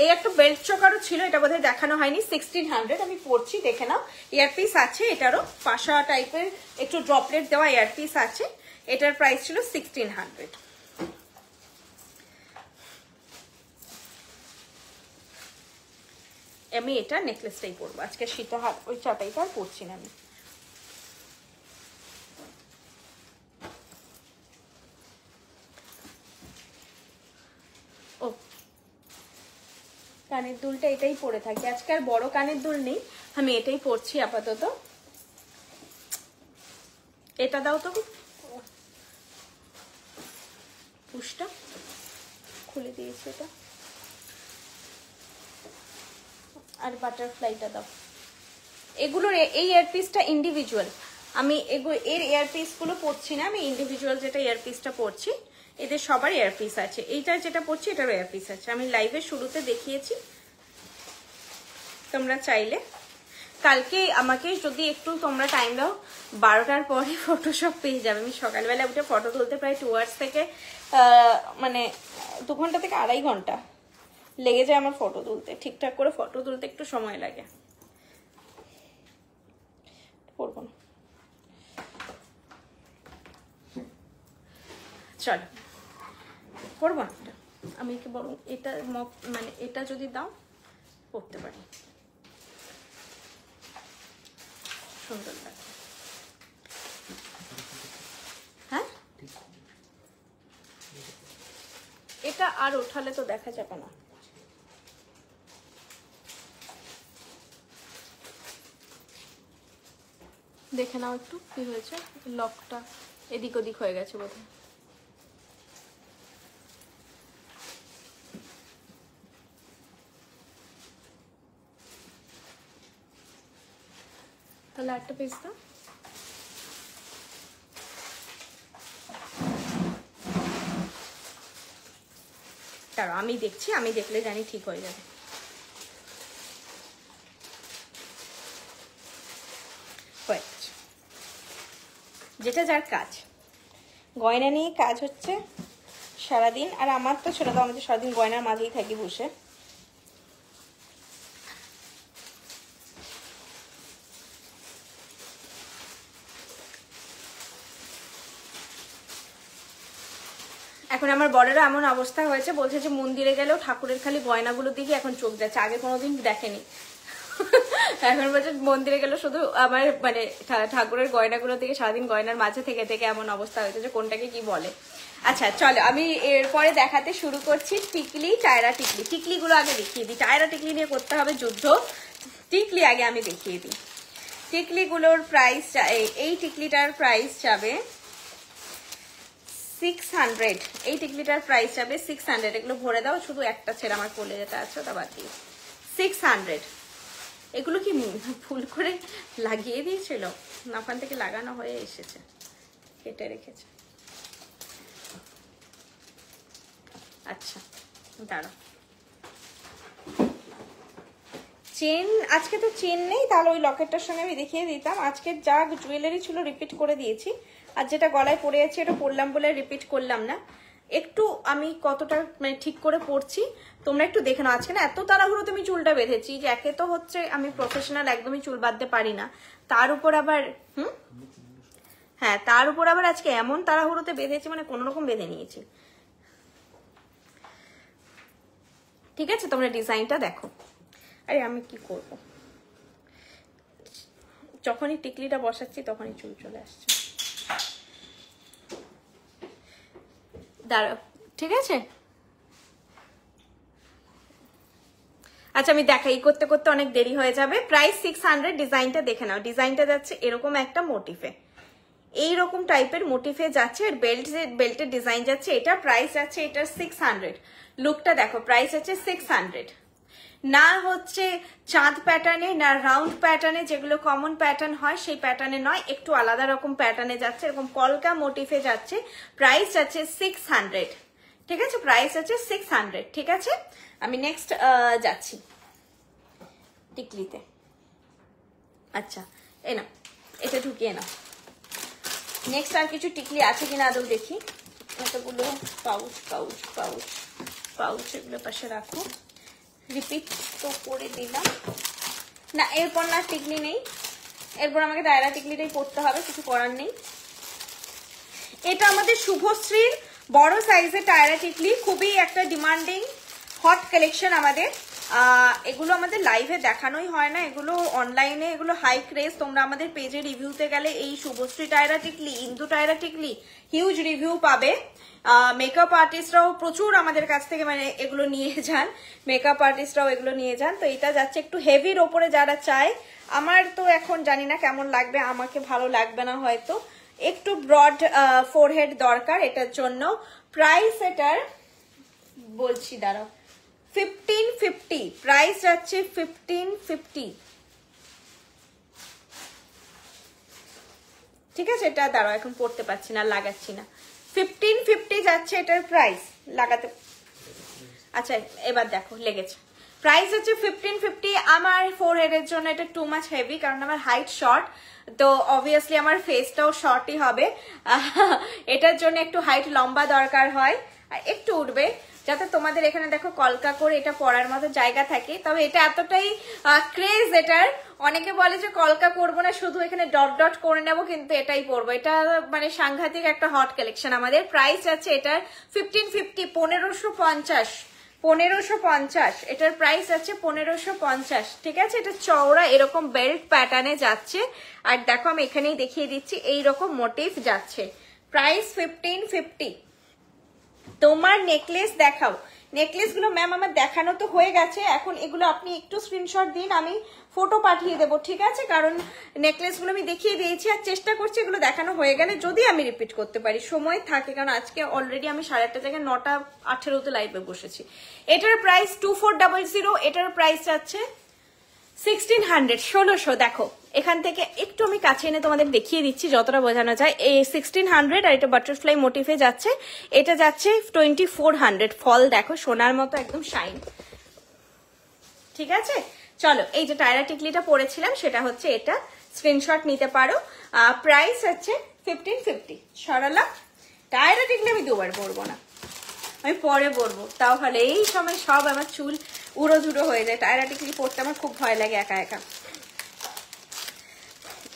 এই একটা বেল্ট চোকারও ছিল, এটা বোধহয় দেখানো হয়নি। 1600 আমি পরছি, দেখে নাও। ইয়ারপিস আছে এটারও, পাশা টাইপের একটু ড্রপলেট দেওয়া ইয়ারপিস আছে। এটার প্রাইস ছিল 1600। আমি এটা নেকলেসটাই পরবো আজকে, সীতা হাত ওই চাটাইটা আর পরছি না আমি। ও, কানের দুলটা এটাই পরে থাকি আজকে, আর বড় কানের দুল নেই, আমি এটাই পরছি আপাতত। এটা দাও তো, পুশটা খুলে দিয়েছি এটা, আর বাটারফ্লাইটা দাও। এগুলোর এই ইয়ারপিসটা ইন্ডিভিজুয়াল, আমি এর ইয়ারপিসগুলো পরছি না, আমি ইন্ডিভিজুয়াল যেটা ইয়ারপিসটা পরছি, এদের সবার ইয়ারপিস আছে। এইটা যেটা পরছি এটারও ইয়ারপিস আছে, আমি লাইভের শুরুতে দেখিয়েছি। তোমরা চাইলে কালকে আমাকে যদি একটু তোমরা টাইম দাও, 12টার পরে ফটোশপ পেয়ে যাবে। আমি সকালবেলা উঠে ফটো তুলতে প্রায় 2 আওয়ার্স থেকে মানে 2 ঘন্টা থেকে 2.5 ঘন্টা লেগে যায় আমার ফটো তুলতে। ঠিকঠাক করে ফটো তুলতে একটু সময় লাগে। পড়বো না, চলো পড়বো না। আমি কি বরং এটা মানে এটা যদি দাও পড়তে পারি, সুন্দর লাগে। হ্যাঁ, এটা আর ওঠালে তো দেখা যাবে না। দেখে নাও একটু কি হয়েছে, লকটা এদিক ওদিক হয়ে গেছে বোধহয়। তাহলে একটা পেজ দাও। তার আমি দেখছি, আমি দেখলে জানি ঠিক হয়ে যাবে। যেটা যার কাজ, গয়না নিয়ে কাজ হচ্ছে সারাদিন। আর আমার তো ছেড়ে দাও, আমি তো সারাদিন গয়নার মাঝেই থাকি বসে। এখন আমার বড়েরও এমন অবস্থা হয়েছে, বলছে যে মন্দিরে গেলেও ঠাকুরের খালি গয়নাগুলো দিকে এখন চোখ যাচ্ছে, আগে কোনোদিন দেখেনি। এখন বলছে মন্দিরে গেলে শুধু আমার মানে ঠাকুরের গয়নাগুলো থেকে সারাদিন গয়নার মাঝে থেকে থেকে এমন অবস্থা হয়েছে যে কোনটাকে কি বলে। আচ্ছা চলো, আমি এরপরে দেখাতে শুরু করছি টিকলি, টায়রা টিকলি। টিকলিগুলো আগে দেখিয়ে দিই, টায়রা টিকলি নিয়ে করতে হবে যুদ্ধ। টিকলি আগে আমি দেখিয়ে দিই। টিকলিগুলোর প্রাইস, এই টিকলিটার প্রাইস যাবে 600। এই টিকলিটার প্রাইস যাবে 600। এগুলো ভরে দাও, শুধু একটা ছেড়ে আমার কোলে যেটা আছে ওটা বাদ দিয়ে 600। এগুলো কি ফুল করে লাগিয়ে দিয়েছিল না, ওখান থেকে লাগানো হয়ে এসেছে, কেটে রেখেছে। আচ্ছা দাঁড়াও, চেন আজকে তো চেন নেই, তাহলে ওই লকেটটার সঙ্গে আমি দেখিয়ে দিতাম। আজকে যা জুয়েলারি ছিল রিপিট করে দিয়েছি, আর যেটা গলায় পরে আছে এটা পরলাম বলে রিপিট করলাম না। একটু আমি কতটা মানে ঠিক করে পরছি তোমরা একটু দেখে নাও। আজকে না এত তাড়াহুড়োতে আমি চুলটা বেঁধেছি যে একে তো হচ্ছে আমি প্রফেশনাল একদমই চুল বাঁধতে পারি না, তার উপর আবার হ্যাঁ তার উপর আবার আজকে এমন তাড়াহুড়োতে বেঁধেছি, মানে কোনো রকম বেঁধে নিয়েছি। ঠিক আছে, তোমরা ডিজাইনটা দেখো। আরে আমি কি করব, যখনই টিকলিটা বসাচ্ছি তখনই চুল চলে আসছে। দাঁড়াও, ঠিক আছে। আচ্ছা আমি দেখাই, করতে করতে অনেক দেরি হয়ে যাবে। প্রাইস 600। ডিজাইনটা দেখে নাও, ডিজাইনটা যাচ্ছে এরকম একটা মোটিফে, এইরকম টাইপের মোটিফে যাচ্ছে। আর বেল্টের ডিজাইন যাচ্ছে এটা, প্রাইস আছে এটার 600। লুকটা দেখো, প্রাইস আছে 600। না হচ্ছে চাঁদ প্যাটার্নে, না রাউন্ড প্যাটার্নে, যেগুলো কমন প্যাটার্ন হয় সেই প্যাটার্নে নয়, একটু আলাদা রকম প্যাটার্নে যাচ্ছে, এরকম কলকা মোটিফে যাচ্ছে। প্রাইস আছে 600। ঠিক আছে, প্রাইস আছে 600। ঠিক আছে, আমি নেক্সট যাচ্ছি টিকলিতে। আচ্ছা এ না, এটা ঢুকিয়ে নাও। নেক্সট আর কিছু টিকলি আছে কিনা আদৌ দেখি। এতগুলো পাউচ পাউচ পাউচ পাউচ, এগুলো পাশে রাখো। রিপিট তো করে দিলাম না, এরপর না টিকলি নেই, এরপর আমাকে দায়রা টিকলিটাই পড়তে হবে, কিছু করার নেই। এটা আমাদের শুভশ্রীর বড় সাইজের টায়রা টিকলি, খুবই একটা ডিমান্ডিং হট কালেকশন আমাদের। এগুলো আমাদের লাইভে দেখানোই হয় না, এগুলো অনলাইনে, এগুলো হাই ক্রেজ। তোমরা আমাদের পেজে রিভিউতে গেলে এই শুভশ্রী টায়রা টিকলি, ইন্দু টায়রা টিকলি হিউজ রিভিউ পাবে। মেকআপ আর্টিস্টরাও প্রচুর আমাদের কাছ থেকে মানে এগুলো নিয়ে যান, মেকআপ আর্টিস্টরাও এগুলো নিয়ে যান। তো এটা যাচ্ছে একটু হেভির ওপরে, যারা চায়। আমার তো এখন জানি না কেমন লাগবে, আমাকে ভালো লাগবে না হয়তো। একটু ব্রড ফোরহেড দরকার এটার জন্য। প্রাইস এটার বলছি দাঁড়াও, 1550 প্রাইস যাচ্ছে, 1550। ঠিক আছে, এটা দাঁড়াও এখন পড়তে পারছি না, লাগাচ্ছি না। 1550 যাচ্ছে এটার প্রাইস, লাগাতে। আচ্ছা এবার দেখো লেগেছে। প্রাইস হচ্ছে 1550। আমার ফোরহেডের জন্য এটা টু মাচ হেভি, কারণ আমার হাইট শর্ট, তো অবভিয়াসলি আমার ফেসটাও শর্টই হবে। এটার জন্য একটু হাইট লম্বা দরকার হয়, আর একটু উঠবে, যাতে তোমাদের এখানে দেখো কলকা করে এটা পরার মতো জায়গা থাকে। তবে এটা এতটাই ক্রেজ এটার, অনেকে বলে যে কলকা করবো না, শুধু এখানে ডট ডট করে নেবো, কিন্তু এটাই পরবো। এটা মানে সাংঘাতিক একটা হট কালেকশন আমাদের। প্রাইস আছে এটার 1550, 1550, 1550 এটার প্রাইস আছে 1550। ঠিক আছে, এটা চওড়া এরকম বেল্ট প্যাটার্নে যাচ্ছে, আর দেখো আমি এখানেই দেখিয়ে দিচ্ছি এইরকম মোটিভ যাচ্ছে। প্রাইস 1550। তোমার নেকলেস দেখাও, নেকলেস গুলো ম্যাম আমার দেখানো তো হয়ে গেছে, এখন এগুলো আপনি একটু স্ক্রিনশট দিন, আমি ফটো পাঠিয়ে দেবো। ঠিক আছে, কারণ নেকলেস গুলো আমি দেখিয়ে দিয়েছি, আর চেষ্টা করছি এগুলো দেখানো হয়ে গেলে যদি আমি রিপিট করতে পারি, সময় থাকে, কারণ আজকে অলরেডি আমি 8:30 থেকে 9:18 লাইভে বসেছি। এটার প্রাইস 2400, এটার প্রাইস আছে 1600, 1600। দেখো এখান থেকে একটু আমি কাছে এনে তোমাদের দেখিয়ে দিচ্ছি যতটা বোঝানো যায়। এই 1600, আর এটা বাটারফ্লাই মোটিভে যাচ্ছে, এটা যাচ্ছে 2400। ফল দেখো সোনার মতো একদম শাইন। ঠিক আছে, চলো এই যে টায়রা টিকলিটা পরেছিলাম সেটা হচ্ছে এটা, স্ক্রিনশট নিতে পারো। প্রাইস হচ্ছে 1550। সরালাম, টায়রা টিকলি আমি দুবার পরবো না, আমি পরে পরবো, তাও ভালো। এই সময় সব আমার চুল উড়ো ধুড়ো হয়ে যায়, টায়রা টিকলি পরতে আমার খুব ভয় লাগে একা একা।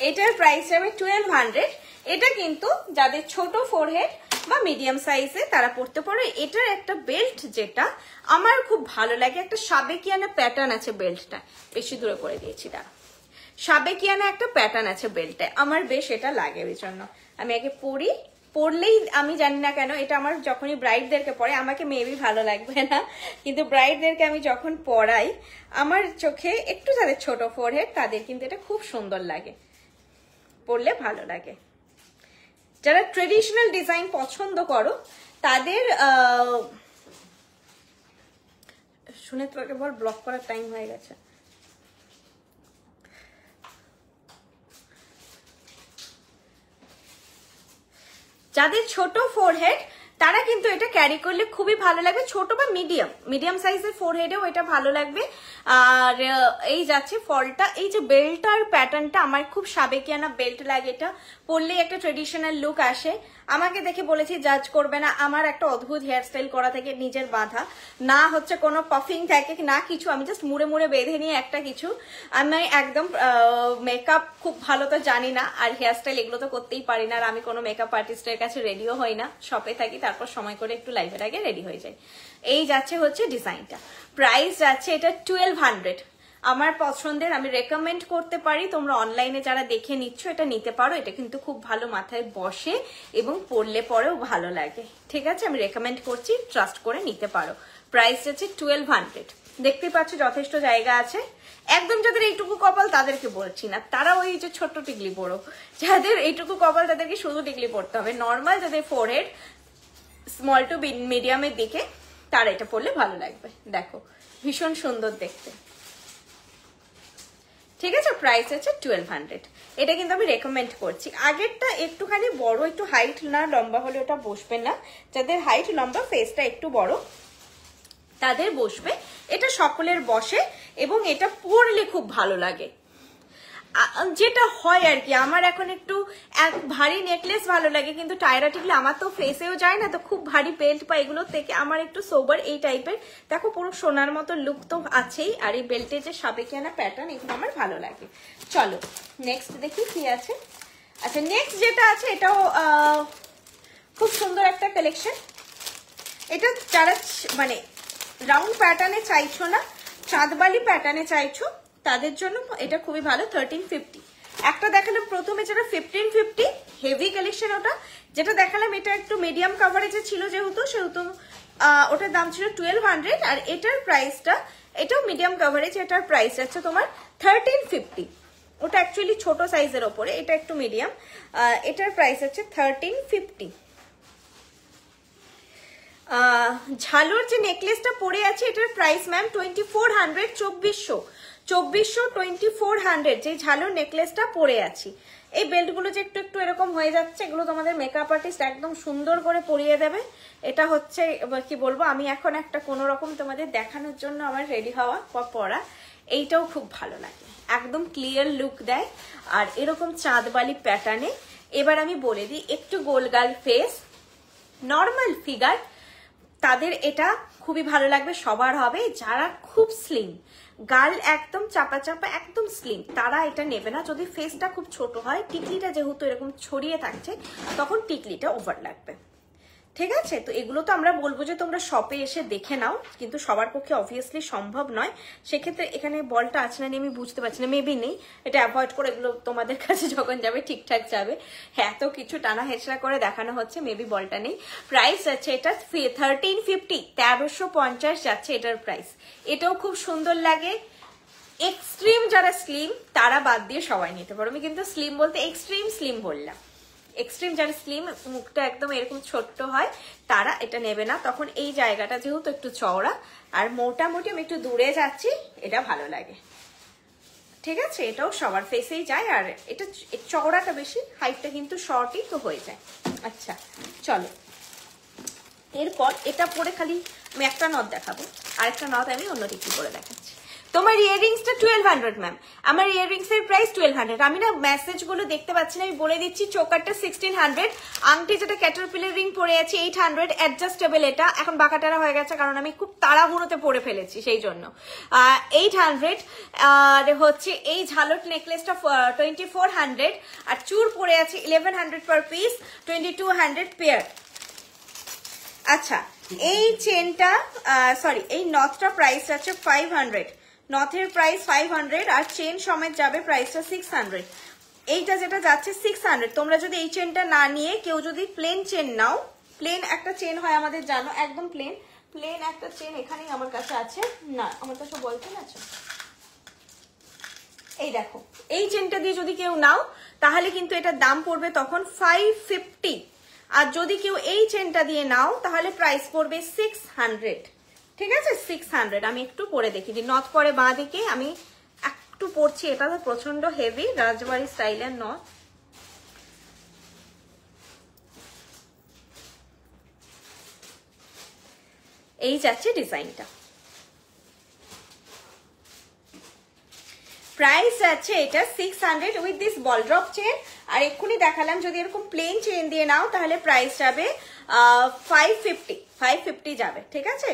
এটার প্রাইস হবে 1200। এটা কিন্তু যাদের ছোট ফোরহেড বা মিডিয়াম সাইজে তারা পরতে পারে। এটার একটা বেল্ট যেটা আমার খুব ভালো লাগে, একটা সাবেকিয়ানা প্যাটার্ন আছে বেল্টটা, বেশি দূরে করে দিয়েছি, দাঁড়া। সাবেকিয়ানা একটা প্যাটার্ন আছে বেল্টে, আমার বেশ এটা লাগে, ওই জন্য আমি আগে পরি। পরলেই আমি জানি না কেন, এটা আমার যখনই ব্রাইডদেরকে পরে, আমাকে মেবি ভালো লাগবে না, কিন্তু ব্রাইডদেরকে আমি যখন পরাই আমার চোখে একটু যাদের ছোট ফোরহেড তাদের কিন্তু এটা খুব সুন্দর লাগে, পরলে ভালো লাগে। যারা ট্রেডিশনাল ডিজাইন পছন্দ করো তাদের শুনে তোকে বল ব্লক করার টাইম হয়ে গেছে। যাদের ছোট ফোরহেড তারা কিন্তু এটা ক্যারি করলে খুবই ভালো লাগবে, ছোট বা মিডিয়াম সাইজের ফোরহেডেও এটা ভালো লাগবে। আর এই যাচ্ছে ফলটা, এই যে বেল্টটার প্যাটার্নটা আমার খুব সাবেকিয়ানা বেল্ট লাগে, এটা পরলে একটা ট্রেডিশনাল লুক আসে। আমাকে দেখে বলেছি জাজ করবে না, আমার একটা অদ্ভুত হেয়ারস্টাইল করা থেকে নিজের বাঁধা, না হচ্ছে কোনো পাফিং থাকে না কিছু, আমি জাস্ট মুড়ে মুড়ে বেঁধে নিয়ে একটা কিছু। আমি একদম মেকআপ খুব ভালো তো জানি না, আর হেয়ারস্টাইল এগুলো তো করতেই পারি না, আর আমি কোনো মেকআপ আর্টিস্টের কাছে রেডিও হই না, শপে থাকি, তারপর সময় করে একটু লাইভের আগে রেডি হয়ে যাই। এই যাচ্ছে হচ্ছে ডিজাইনটা, প্রাইস যাচ্ছে এটা 1200। আমার পছন্দের, আমি রেকমেন্ড করতে পারি, তোমরা অনলাইনে যারা দেখে নিচ্ছ এটা নিতে পারো, এটা কিন্তু খুব ভালো মাথায় বসে এবং পরলে পরেও ভালো লাগে। ঠিক আছে, আমি রেকমেন্ড করছি, ট্রাস্ট করে নিতে পারো। প্রাইস আছে 1200। দেখতে পাচ্ছ যথেষ্ট জায়গা আছে, একদম যাদের এইটুকু কপাল তাদেরকে বলছি না, তারা ওই যে ছোট্ট টিকলি পরো, যাদের এইটুকু কপাল তাদেরকে শুধু টিকলি পরতে হবে। নর্মাল যাদের ফোরহেড স্মল টু মিডিয়ামের দিকে তারা এটা পরলে ভালো লাগবে। দেখো ভীষণ সুন্দর দেখতে। ঠিক আছে, প্রাইস আছে 1200। এটা কিন্তু আমি রেকমেন্ড করছি। আগেরটা একটুখানি বড়, একটু হাইট না লম্বা হলে ওটা বসবে না, যাদের হাইট লম্বা ফেসটা একটু বড় তাদের বসবে, এটা সকলের বসে এবং এটা পরলে খুব ভালো লাগে। যেটা হয় আর কি, আমার এখন একটু ভারী নেকলেস ভালো লাগে, কিন্তু টায়রা টিকলে আমার তো ফেসেও যায় না, তো খুব ভারী বেল্ট বা এগুলো থেকে আমার একটু সোবার এই টাইপের। দেখো পুরো সোনার মতো লুক তো আছেই, আর এই বেল্টের যে সাবেকিয়ানা প্যাটার্ন এগুলো আমার ভালো লাগে। চলো নেক্সট দেখি কি আছে। আচ্ছা নেক্সট যেটা আছে এটাও খুব সুন্দর একটা কালেকশন। এটা যারা মানে রাউন্ড প্যাটার্নে চাইছো না, চাঁদবালি প্যাটার্নে চাইছো তাদের জন্য এটা খুবই ভালো। 1350 একটা দেখালাম প্রথমে, যেটা 1550 হেভি কালেকশন। ওটা যেটা দেখালাম এটা একটু মিডিয়াম কাভারেজে ছিল, যেহেতু সেহেতু ওটার দাম ছিল 1200। আর এটার প্রাইসটা, এটাও মিডিয়াম কাভারেজ, এটার প্রাইস আছে তোমার 1350। ওটা অ্যাকচুয়ালি ছোট সাইজের ওপরে, এটা একটু মিডিয়াম। এটার প্রাইস হচ্ছে 1350। ঝালোর যে নেকলেসটা পরে আছে এটার প্রাইস ম্যাম 2400, 2400 যে ঝালোর নেকলেসটা পরে আছি। এই বেল্টগুলো যে একটু একটু এরকম হয়ে যাচ্ছে, এগুলো তোমাদের মেকআপ আর্টিস্ট একদম সুন্দর করে পরিয়ে দেবে। এটা হচ্ছে কি বলবো, আমি এখন একটা কোনো রকম তোমাদের দেখানোর জন্য আমার রেডি হওয়া বা পরা, এইটাও খুব ভালো লাগে, একদম ক্লিয়ার লুক দেয় আর এরকম চাঁদবালি প্যাটার্নে। এবার আমি বলে দিই, একটু গোলগাল ফেস, নর্মাল ফিগার, তাদের এটা খুবই ভালো লাগবে। সবার হবে যারা খুব স্লিম, গাল একদম চাপা চাপা একদম স্লিম, তারা এটা নেবে না। যদি ফেসটা খুব ছোট হয়, টিকলিটা যেহেতু এরকম ছড়িয়ে থাকছে, তখন টিকলিটা ওভার লাগবে। ঠিক আছে, তো এগুলো তো আমরা বলবো যে তোমরা শপে এসে দেখে নাও, কিন্তু সবার পক্ষে অবভিয়াসলি সম্ভব নয়। সেক্ষেত্রে এখানে বলটা আছে না আমি বুঝতে পারছি না, মেবি নেই, এটা অ্যাভয়েড করে এগুলো তোমাদের কাছে যখন যাবে ঠিকঠাক যাবে। হ্যাঁ, এত কিছু টানা হেঁচড়া করে দেখানো হচ্ছে, মেবি বলটা নেই। প্রাইস যাচ্ছে এটা 1350, 1350 যাচ্ছে এটার প্রাইস। এটাও খুব সুন্দর লাগে। এক্সট্রিম যারা স্লিম তারা বাদ দিয়ে সবাই নিতে পারো। আমি কিন্তু স্লিম বলতে এক্সট্রিম স্লিম বললাম। এক্সট্রিম যারা স্লিম, মুখটা একদম এরকম ছোট্ট হয়, তারা এটা নেবে না। তখন এই জায়গাটা যেহেতু একটু চওড়া আর মোটামুটি আমি একটু দূরে যাচ্ছি, এটা ভালো লাগে। ঠিক আছে, এটাও সবার ফেসেই যায়, আর এটা চওড়াটা বেশি, হাইটটা কিন্তু শর্টই তো হয়ে যায়। আচ্ছা চলো, এরপর এটা পরে খালি আমি একটা নথ দেখাবো, আরেকটা নথ আমি অন্য দিকে করে দেখাচ্ছি। তোমার ইয়াররিংসটা 1200 ম্যাম, আমার ইয়াররিংস এর প্রাইস 1200। আমি না মেসেজ গুলো দেখতে পাচ্ছি না, আমি বলে দিচ্ছি। চোকারটা 1600, আংটি যেটা ক্যাটারপিলার রিং পরে আছে 800, অ্যাডজাস্টেবল, এটা এখন বাঁকাটারা হয়ে গেছে কারণ আমি খুব তাড়াহুড়োতে পরে ফেলেছি সেই জন্য। 800, আর হচ্ছে এই ঝালট নেকলেসটা 2400, আর চুর পরে আছে 1100 পার পিস, 2200 পেয়ার। আচ্ছা, এই চেনটা সরি এই নথটা প্রাইস আছে 500, নথের প্রাইস 500, আর চেন সমেত যাবে প্রাইসটা 600। এইটা যেটা যাচ্ছে 600। তোমরা যদি এই চেনটা না নিয়ে কেউ যদি প্লেন চেন নাও, প্লেন একটা চেন হয় আমাদের জানো, একদম প্লেন একটা চেন এখানেই আমার কাছে আছে, না আমার কাছে বলছেন আছে, এই দেখো, এই চেনটা দিয়ে যদি কেউ নাও তাহলে কিন্তু এটার দাম পড়বে তখন 550, আর যদি কেউ এই চেনটা দিয়ে নাও তাহলে প্রাইস পড়বে 600। ঠিক আছে, 600। আমি একটু পরে দেখি দিই, নথ পরে বাঁ দিকে আমি একটু পরছি, এটা তো প্রচন্ড হেভি রাজবাড়ি স্টাইলের নথ। এই যাচ্ছে ডিজাইনটা, প্রাইস আছে এটা 600 with this ball drop chain. আর এক্ষুনি দেখালাম যদি এরকম প্লেন চেন দিয়ে নাও তাহলে প্রাইস যাবে 550 যাবে। ঠিক আছে,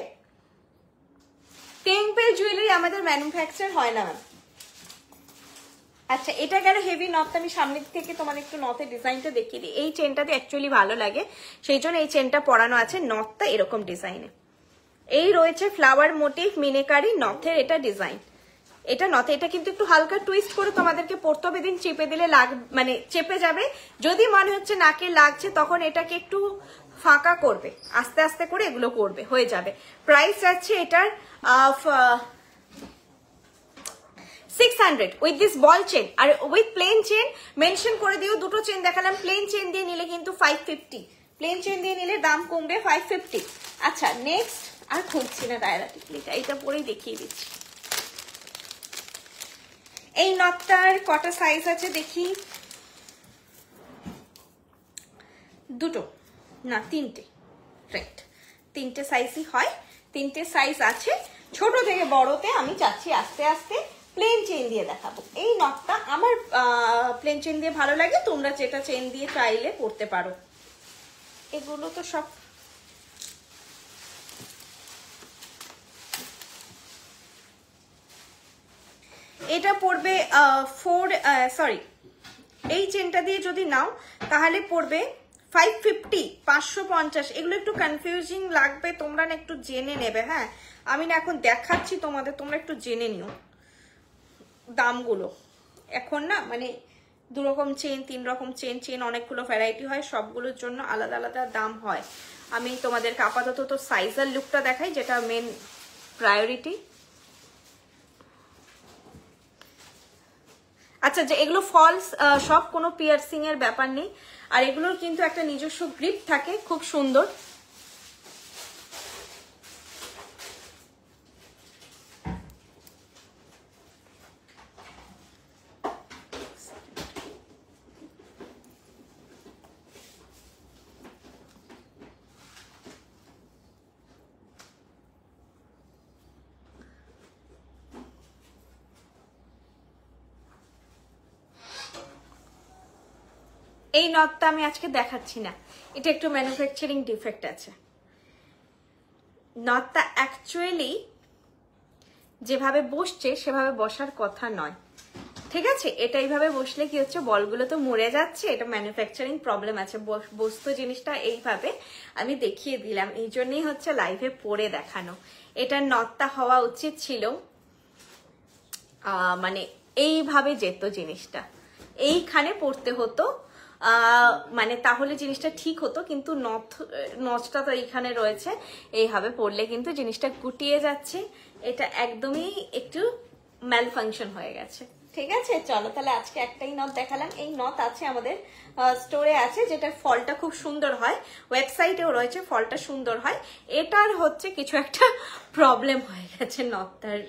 টেম্পল জুয়েলারি আমাদের ম্যানুফ্যাকচার হয় না ম্যাম। আচ্ছা, এটা গেল হেভি নথ। আমি সামনের থেকে তোমার একটু নথের ডিজাইনটা দেখিয়ে দিই। এই চেনটাতে অ্যাকচুয়ালি ভালো লাগে, সেই জন্য এই চেনটা পরানো আছে। নথটা এরকম ডিজাইনে, এই রয়েছে ফ্লাওয়ার মোটিভ মিনেকারি নথের এটা ডিজাইন। এটা নথ, এটা কিন্তু একটু হালকা টুইস্ট করে তোমাদেরকে পড়তে হবে, দিন চেপে দিলে মানে চেপে যাবে। যদি মনে হচ্ছে নাকে লাগছে তখন এটাকে একটু ফাঁকা করবে, আস্তে আস্তে করে এগুলো করবে, হয়ে যাবে। প্রাইস আছে এটার 600 উইথ দিস বল চেন, আর উইথ প্লেন চেন মেনশন করে দিও। দুটো চেন দেখালাম, প্লেন চেন দিয়ে নিলে কিন্তু 550, প্লেন চেন দিয়ে নিলে দাম কমবে 550। আচ্ছা নেক্সট, আর খুঁজছি না ডায়রা টিকলিটা, এটা পরেই দেখিয়ে দিচ্ছি। এই নথটার কটা সাইজ আছে দেখি, দুটো না তিনটে, রাইট, তিনটে সাইজই হয়, তিনটে সাইজ আছে ছোট থেকে বড়তে। আমি চাচ্ছি আস্তে আস্তে প্লেন চেন দিয়ে দেখাবো। এই নথটা আমার প্লেন চেন দিয়ে ভালো লাগে, তোমরা যেটা চেন দিয়ে চাইলে পরতে পারো। এগুলো তো সব এটা পড়বে 4 সরি এই চেনটা দিয়ে যদি নাও তাহলে পড়বে 550, 550। এগুলো একটু কনফিউজিং লাগবে, তোমরা না একটু জেনে নেবে। হ্যাঁ, আমি না এখন দেখাচ্ছি তোমাদের, তোমরা একটু জেনে নিও দামগুলো। এখন না মানে 2 রকম চেন, 3 রকম চেন অনেকগুলো ভ্যারাইটি হয়, সবগুলোর জন্য আলাদা আলাদা দাম হয়। আমি তোমাদেরকে আপাতত তো সাইজের লুকটা দেখাই, যেটা মেন প্রায়োরিটি। আচ্ছা, যে এগুলো ফলস সব, কোনো পিয়ার্সিং এর ব্যাপার নেই। আর এগুলোর কিন্তু একটা নিজস্ব গ্রিপ থাকে, খুব সুন্দর। এই নটটা আমি আজকে দেখাচ্ছি না, এটা একটু ম্যানুফ্যাকচারিং ডিফেক্ট আছে। নটটা অ্যাকচুয়ালি যেভাবে বসছে সেভাবে বসার কথা নয়, ঠিক আছে? এটা এইভাবে বসলে কি হচ্ছে, বলগুলো তো মরে যাচ্ছে, এটা ম্যানুফ্যাকচারিং প্রবলেম আছে। বস্তু জিনিসটা এইভাবে আমি দেখিয়ে দিলাম, এই জন্যই হচ্ছে লাইভে পরে দেখানো। এটার নটটা হওয়া উচিত ছিল মানে এইভাবে যেত জিনিসটা, এইখানে পড়তে হতো, মানে তাহলে জিনিসটা ঠিক হতো। কিন্তু নচটা তো এইখানে রয়েছে, এইভাবে পড়লে কিন্তু জিনিসটা গুটিয়ে যাচ্ছে। এটা একদমই একটু ম্যাল ফাংশন হয়ে গেছে, ঠিক আছে? চলো তাহলে আজকে একটাই নথ দেখালাম। এই নথ আছে আমাদের স্টোরে আছে, যেটা ফলটা খুব সুন্দর হয়, ওয়েবসাইটেও রয়েছে, ফলটা সুন্দর হয়। এটার হচ্ছে কিছু একটা প্রবলেম হয়ে গেছে নথটার,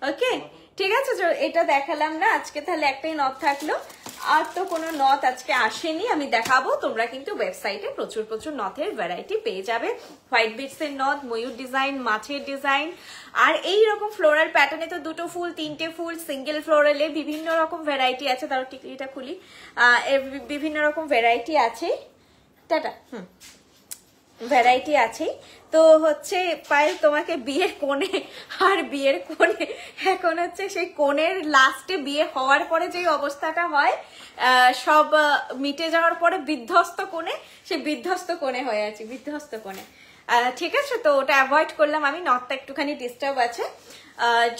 ওকে? ঠিক আছে, এটা দেখালাম না আজকে, তাহলে একটাই নথ থাকলো। আর তো কোনো নথ আজকে আসেনি, আমি দেখাবো। তোমরা কিন্তু ওয়েবসাইটে প্রচুর প্রচুর নথের ভ্যারাইটি পেয়ে যাবে। হোয়াইট বিটস এর নথ, ময়ূর ডিজাইন, মাছের ডিজাইন, আর এই রকম ফ্লোরাল প্যাটার্নে তো 2টো ফুল, 3টে ফুল, সিঙ্গেল ফ্লোরালে বিভিন্ন রকম ভ্যারাইটি আছে। তারও টিকলিটা খুলি, বিভিন্ন রকম ভ্যারাইটি আছে। টাটা। ভ্যারাইটি আছে। তো হচ্ছে পায়েল, তোমাকে বিয়ের কোণে, আর বিয়ের কোণে এখন হচ্ছে সেই কোণের লাস্টে বিয়ে হওয়ার পরে যে অবস্থাটা হয়, সব মিটে যাওয়ার পরে বিধ্বস্ত কোণে, সেই বিধ্বস্ত কোণে হয়ে আছে, বিধ্বস্ত কোণে। ঠিক আছে, তো ওটা অ্যাভয়েড করলাম আমি। নথটা একটুখানি ডিস্টার্ব আছে।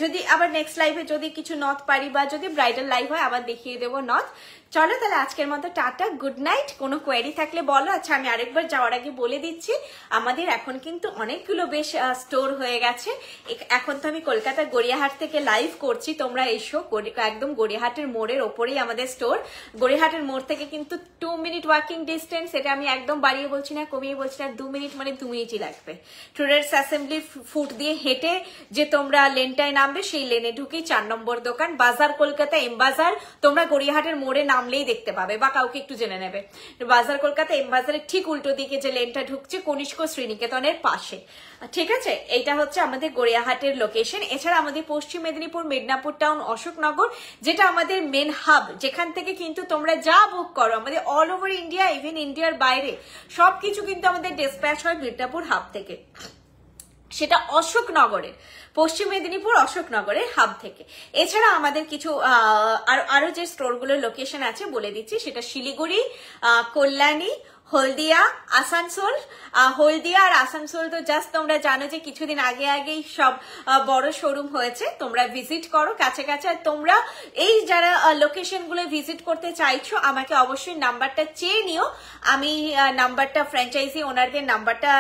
যদি আবার নেক্সট লাইভে যদি কিছু নথ পারি, বা যদি ব্রাইডাল লাইভ হয় আবার দেখিয়ে দেবো নথ। চলো তাহলে আজকের মতো টাটা, গুড নাইট। কোনো কোয়েরি থাকলে বলো। আচ্ছা, আমি আরেকবার যাওয়ার আগে বলে দিচ্ছি, আমাদের এখন কিন্তু অনেকগুলো বেশ স্টোর হয়ে গেছে। এখন তো আমি কলকাতার গড়িয়াহাট থেকে লাইভ করছি, তোমরা এসো। একদম গড়িয়াহাটের মোড়ের ওপরেই আমাদের স্টোর। গড়িয়াহাটের মোড় থেকে কিন্তু 2 মিনিট ওয়াকিং ডিস্টেন্স। এটা আমি একদম বাড়িয়ে বলছি না, কমিয়ে বলছি না, 2 মিনিট মানে 2 মিনিটই লাগবে। ট্রেডার্স অ্যাসেম্বলি ফুট দিয়ে হেঁটে যে তোমরা লেনটায় নামবে, সেই লেনে ঢুকেই 4 নম্বর দোকান, বাজার কলকাতা এম বাজার। তোমরা গড়িয়াহাটের মোড়ে নামলেই দেখতে পাবে, বা কাউকে একটু জেনে নেবে। বাজার কলকাতা এম বাজারের ঠিক উল্টো দিকে যে লেনটা ঢুকছে, কনিষ্ক শ্রীনিকেতনের পাশে, ঠিক আছে? এইটা হচ্ছে আমাদের গড়িয়াহাটের লোকেশন। এছাড়া আমাদের পশ্চিম মেদিনীপুর, মেদিনীপুর টাউন, অশোকনগর, যেটা আমাদের মেন হাব, যেখান থেকে কিন্তু তোমরা যা বুক করো আমাদের অল ওভার ইন্ডিয়া, ইভেন ইন্ডিয়ার বাইরে সবকিছু কিন্তু আমাদের ডিসপ্যাচ হয় মেদিনীপুর হাব থেকে। সেটা অশোকনগরের, পশ্চিম মেদিনীপুর অশোকনগরের হাব থেকে। এছাড়া আমাদের কিছু আরো যে স্টোরগুলোর লোকেশন আছে বলে দিচ্ছি, সেটা শিলিগুড়ি, কল্যাণী, হলদিয়া, আসানসোল। হলদিয়া আর আসানসোল তো জাস্ট তোমরা জানো যে কিছুদিন আগেই সব বড় শোরুম হয়েছে, তোমরা ভিজিট করো কাছে কাছে। আর তোমরা এই যারা লোকেশন গুলো ভিজিট করতে চাইছো, আমাকে অবশ্যই নাম্বারটা চেয়ে নিও। আমি নাম্বারটা, ফ্র্যাঞ্চাইজি ওনারদের নাম্বারটা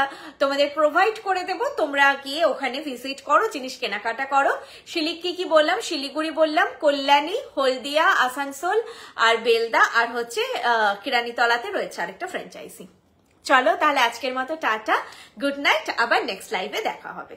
তোমাদের প্রোভাইড করে দেবো। তোমরা গিয়ে ওখানে ভিজিট করো, জিনিস কেনাকাটা করো। কি বললাম, শিলিগুড়ি বললাম, কল্যাণী, হলদিয়া, আসানসোল আর বেলদা, আর হচ্ছে কিরানীতলাতে রয়েছে আরেকটা ফ্র্যাঞ্চাইজি। চলো তাহলে আজকের মতো টাটা, গুড নাইট, আবার নেক্সট লাইভে দেখা হবে।